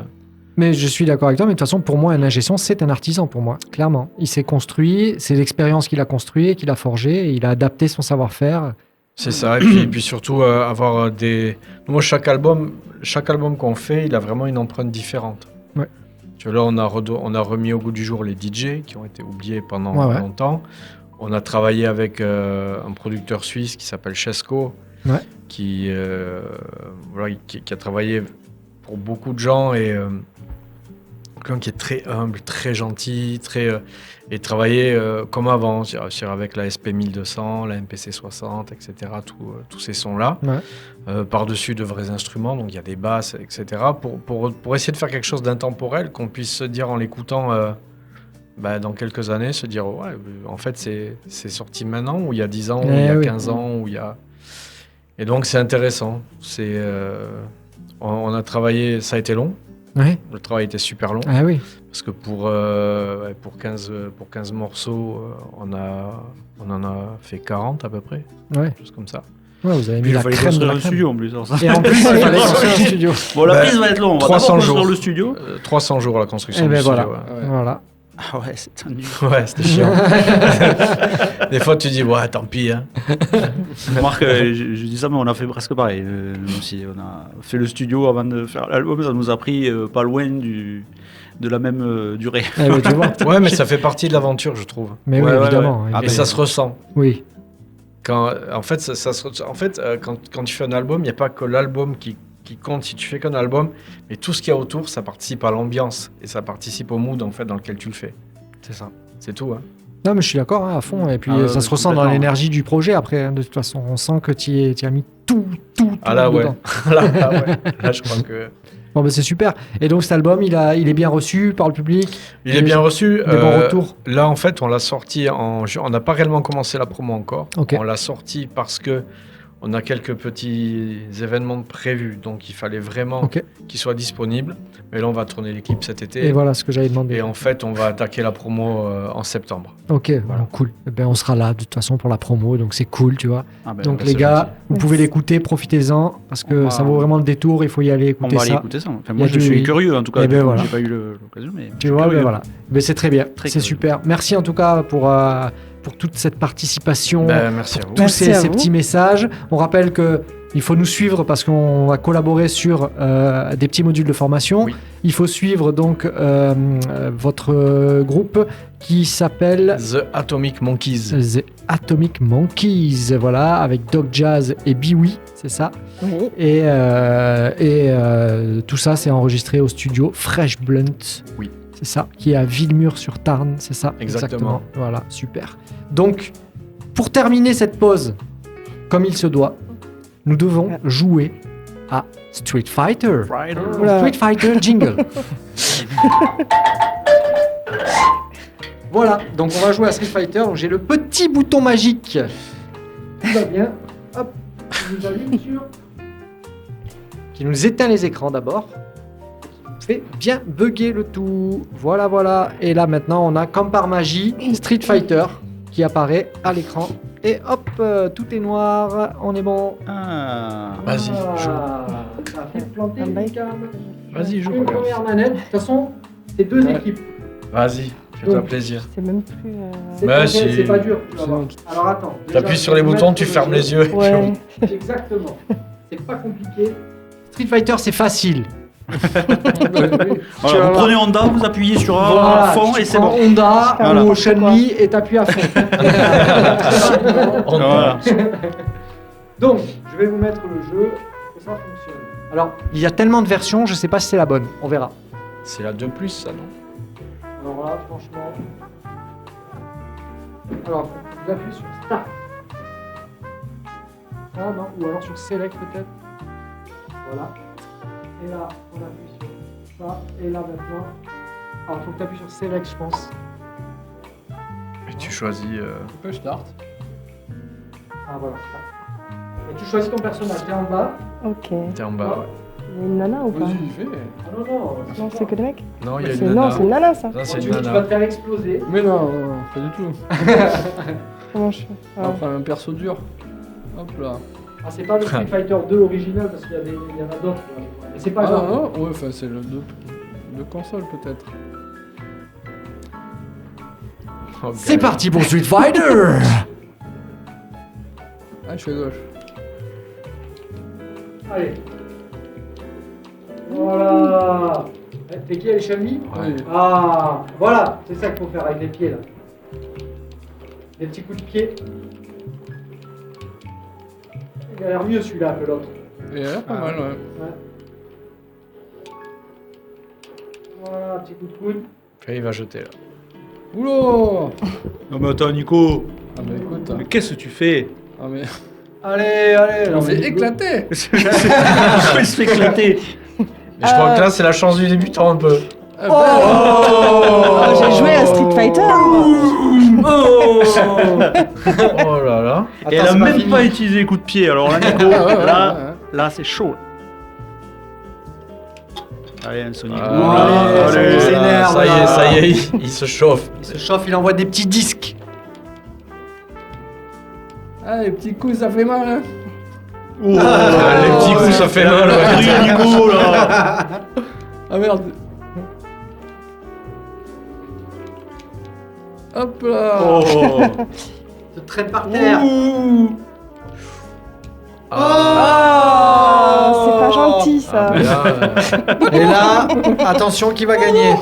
Mais je suis d'accord avec toi, mais de toute façon, pour moi, un ingé son, c'est un artisan, pour moi, clairement. Il s'est construit, c'est l'expérience qu'il a construit, qu'il a forgé, et il a adapté son savoir-faire. C'est ça, et puis surtout avoir des... Moi, chaque album qu'on fait, il a vraiment une empreinte différente. Ouais. Tu vois, là, on a remis au goût du jour les DJ, qui ont été oubliés pendant Ouais. longtemps. On a travaillé avec un producteur suisse qui s'appelle Chesco, Ouais. qui a travaillé pour beaucoup de gens et quelqu'un qui est très humble, très gentil, et travailler comme avant, c'est-à-dire avec la SP 1200, la MPC 60, etc., tous ces sons-là, par-dessus de vrais instruments, donc il y a des basses, etc., pour essayer de faire quelque chose d'intemporel, qu'on puisse se dire en l'écoutant dans quelques années, se dire, ouais, en fait, c'est sorti maintenant, ou il y a 10 ans, ou il y a 15 ans, ou il y a... Et donc, c'est intéressant. On a travaillé, ça a été long. Ouais. Le travail était super long. Ah oui. Parce que pour 15 morceaux, on en a fait 40 à peu près. Ouais. Chose comme ça. Ouais, vous avez mis Puis il la fallait crème de construire la le crème. studio en plus. Alors ça. Et en plus, il fallait construire un studio. Bon, la prise va être longue. On va 300 d'abord construire jours. le studio. 300 jours la construction Et du ben studio. voilà. Ouais. Voilà. Ah ouais, c'est tendu. Ouais, c'était chiant. Des fois, tu dis, ouais, tant pis. Hein. Marc, je dis ça, mais on a fait presque pareil. Nous aussi, on a fait le studio avant de faire l'album. Ça nous a pris pas loin de la même durée. Eh ben, tu vois. Ouais, mais ça fait partie de l'aventure, je trouve. Mais Ouais, oui, ouais, évidemment. ouais. évidemment. Et ça se ressent. Oui. Quand tu fais un album, il n'y a pas que l'album qui compte si tu fais qu'un album, mais tout ce qu'il y a autour, ça participe à l'ambiance et ça participe au mood en fait dans lequel tu le fais. C'est ça, c'est tout. Hein. Non, mais je suis d'accord à fond. Et puis ça se ressent dans complètement. l'énergie du projet après. Hein, de toute façon, on sent que tu as mis tout Ah là ouais, dedans. là je crois que Bon, ben c'est super. Et donc cet album, il est bien reçu par le public. il est bien reçu. Des bons retours. Là en fait, on l'a sorti on n'a pas réellement commencé la promo encore. Ok. On l'a sorti parce que on a quelques petits événements prévus, donc il fallait vraiment Ok. qu'ils soient disponibles. Mais là, on va tourner l'équipe cet été. Et voilà ce que j'avais demandé. Et en fait, on va attaquer la promo en septembre. Ok, voilà, cool. Eh ben, on sera là de toute façon pour la promo, donc c'est cool, tu vois. Ah ben, Donc bah, les c'est gars, gentil. vous pouvez l'écouter, profitez-en, parce que On va- ça vaut vraiment le détour, il faut y aller on écouter va aller ça. écouter ça. Enfin, Il y moi, a je du- suis curieux en tout cas. Eh ben, voilà. J'ai pas eu l'occasion, mais. Tu vois, ben voilà. Mais c'est très bien, Très c'est curieux. super. Merci en tout cas pour toute cette participation, Merci à vous. tous Merci à ces vous. petits messages. On rappelle que il faut nous suivre parce qu'on va collaborer sur des petits modules de formation. Oui. Il faut suivre donc votre groupe qui s'appelle The Atomic Monkeys. The Atomic Monkeys, voilà, avec Doc Jazz et Biwi, c'est ça. Oui. Et tout ça, c'est enregistré au studio Fresh Blunt. Oui. C'est ça, qui est à Villemur-sur-Tarn, c'est ça. Exactement. Voilà, super. Donc, pour terminer cette pause, comme il se doit, nous devons jouer à Street Fighter. Oula. Street Fighter jingle. Voilà, donc on va jouer à Street Fighter. Donc j'ai le petit bouton magique. Tout va bien. Hop, qui nous allume sur. Qui nous éteint les écrans d'abord. Qui nous fait bien bugger le tout. Voilà, voilà. Et là maintenant, on a comme par magie Street Fighter qui apparaît à l'écran. Et hop, tout est noir. On est bon. Ah. Vas-y, joue. Ça a fait planter Un une bail. cam. Vas-y, joue. Une première manette. De toute façon, c'est deux Ouais. équipes. Vas-y, fais-toi Donc, plaisir. C'est même plus. C'est Bah, pas, si. c'est pas dur. Tu vas C'est voir. bon. Alors attends. T'appuies déjà, sur les je vais boutons, mettre tu le fermes jeu. les yeux. et puis Ouais. Exactement. C'est pas compliqué. Street Fighter, c'est facile. Voilà, vas vous voir. prenez Honda, vous appuyez sur un Voilà, fond tu et c'est prends bon. Honda Voilà. ou Chun-Li et t'appuies à fond. on- Voilà. Donc, je vais vous mettre le jeu que ça fonctionne. Alors, il y a tellement de versions, je sais pas si c'est la bonne. On verra. C'est la 2+, ça, non? Alors là, franchement. Alors, vous appuyez sur Start. Ah non, ou alors sur Select peut-être. Voilà. Et là, on appuie sur ça. Et là maintenant. Alors, il faut que tu appuies sur Select, je pense. Et tu choisis... Tu peux start. Ah voilà, Start. Et tu choisis ton personnage. T'es en bas. Ok. T'es en bas, ouais. Il y a une nana ou pas? Vas-y, fais. Ah non, non. Non, c'est que des mecs. Non, il y a C'est- une Non, nana. c'est une nana ça. Ça, c'est Tu une vas te nana. faire exploser. Mais non, non, pas du tout. Comment je fais? On Ah. va prendre un perso dur. Hop là. Ah, c'est pas le Street Fighter 2 original parce qu'il y, il y en a d'autres. Mais c'est pas Ah grave. non, ouais, enfin c'est le de console peut-être. Oh, C'est galère. parti pour Street Fighter. Ah, je suis à gauche. Allez. Voilà. T'es qui, les Chun-Li? Oui. Ah, voilà, c'est ça qu'il faut faire avec les pieds là. Des petits coups de pied. Il a l'air mieux celui-là que l'autre. Et elle a l'air pas Ah. mal, ouais. Ouais. Voilà, petit coup de coude. Puis il va jeter là. Oula. Non mais attends Nico, Ah mais écoute. mais qu'est-ce que tu fais? Ah mais. Allez, On s'est éclaté. Il se fait éclater. Mais je crois que là, c'est la chance du débutant un peu. Ah, Oh, j'ai joué à Street Fighter. Oh là là. Et elle a même pas utilisé les coups de pied, alors là Nico, là c'est chaud. Allez, un Sonic. Allez, Allez, il s'énerve, ça y est, là. ça y est, il se chauffe. Il se chauffe, il envoie des petits disques. Ah, les petits coups, ça fait mal, hein. Oh, les petits coups, ça fait mal. la grille, Nico, là. Ah merde. Hop là. Oh. Se traîne par terre. Ah, c'est pas gentil ça. Mais là, Et là, attention, qui va gagner?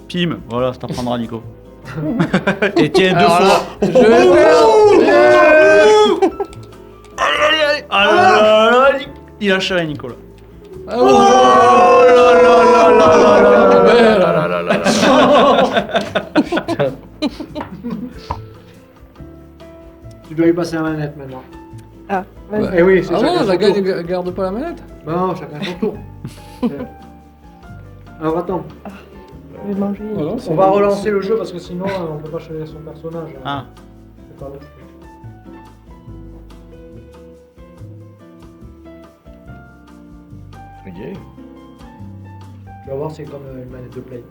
Pim, voilà, ça t'apprendra Nico. Et tiens, deux Alors là, fois. je vais perdre. Ah là là là, il a charré Nicolas. Ah, oh là là là là là là là là. Tu dois lui passer la manette maintenant. Ah, vas-y. Eh oui, c'est Ah chacun non, son la tour. garde pas la manette. Non, chacun son tour. Alors attends, Je vais manger. Voilà, on va relancer le jeu parce que sinon on peut pas choisir son personnage. Ah. C'est pas vrai. ok. Tu vas voir, c'est comme une manette de play.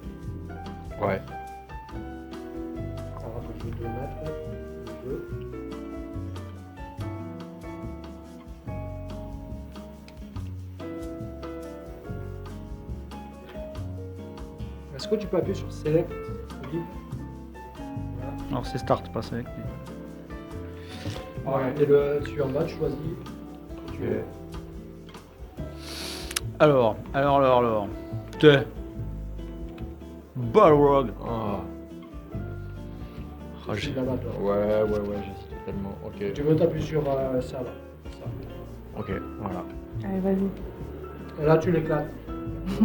Ouais. Ça va, je vais te le mettre là. Le jeu. Est-ce que tu peux appuyer sur Select Olive? Alors c'est start, pas select. Et le dessus en bas, tu choisis. Tu es. Alors. Putain. Balrog. Oh. Oh, j'ai- là-bas, toi. Ouais, j'hésite tellement. Ok. Tu veux t'appuyer sur ça là. Ça. Ok, voilà. Allez, vas-y. Et là, tu l'éclates.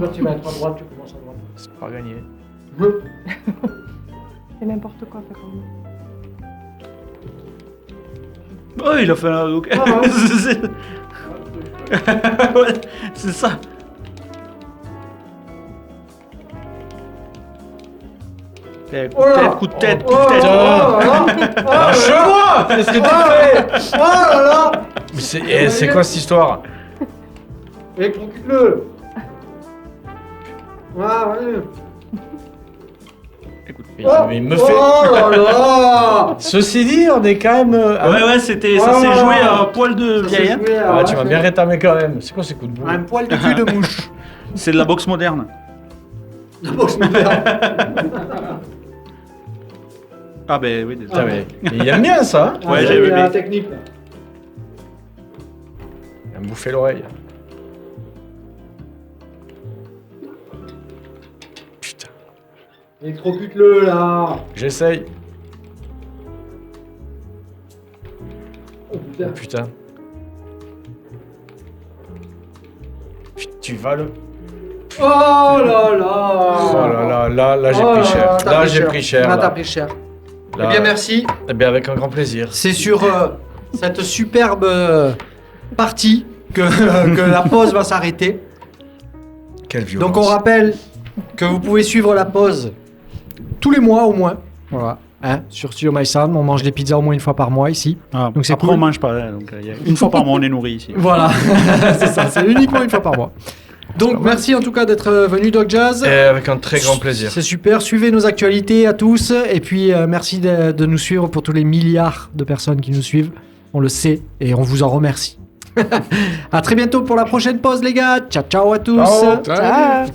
Là, tu vas être à droite, tu commences à droite. C'est pas gagné. C'est n'importe quoi, fait comme Oh, il a fait un. Ok. Ah, ouais. Ouais, c'est ça. Tête, Oh là. coup de tête, Oh coup de tête. Lâche-moi! Qu'est-ce que tu fais? Oh là là! Mais c'est quoi cette histoire? Électrocute-le! Ouais. Écoute. Mais il me fait. Oh là là! Ceci dit, on est quand même. Ouais, c'était. Ça s'est joué à poil de vieille. Hein. Ah, tu m'as bien rétamé quand même. C'est quoi ces coups de boule? Un poil de cul de mouche. C'est de la boxe moderne. La boxe moderne. Ah, ben oui, déjà. Putain, mais il aime bien ça. Hein. Ouais, Ah, j'avais il y a la aimé. technique là. Il va me bouffer l'oreille. Putain. Électrocute-le là! J'essaye. Oh putain. Putain. Tu vas le. Oh là là! Oh là là, là j'ai Oh pris là cher. t'as Là j'ai pris cher. Là, là. t'as pris cher. Là. Eh bien, merci. Eh bien, avec un grand plaisir. C'est sur cette superbe partie que la pause va s'arrêter. Quelle violence. Donc on rappelle que vous pouvez suivre la pause tous les mois au moins. Voilà. Hein, sur Studio My Sound, on mange des pizzas au moins une fois par mois ici. Ah, Donc c'est après, cool. on mange pas. Hein, donc, une fois par mois, on est nourri ici. Voilà, c'est ça, c'est uniquement une fois par mois. Donc merci en tout cas d'être venu Dog Jazz. Et avec un très grand plaisir. C'est super, suivez nos actualités à tous et puis merci de nous suivre pour tous les milliards de personnes qui nous suivent. On le sait et on vous en remercie. À très bientôt pour la prochaine pause les gars. Ciao ciao à tous. Ciao. Ciao.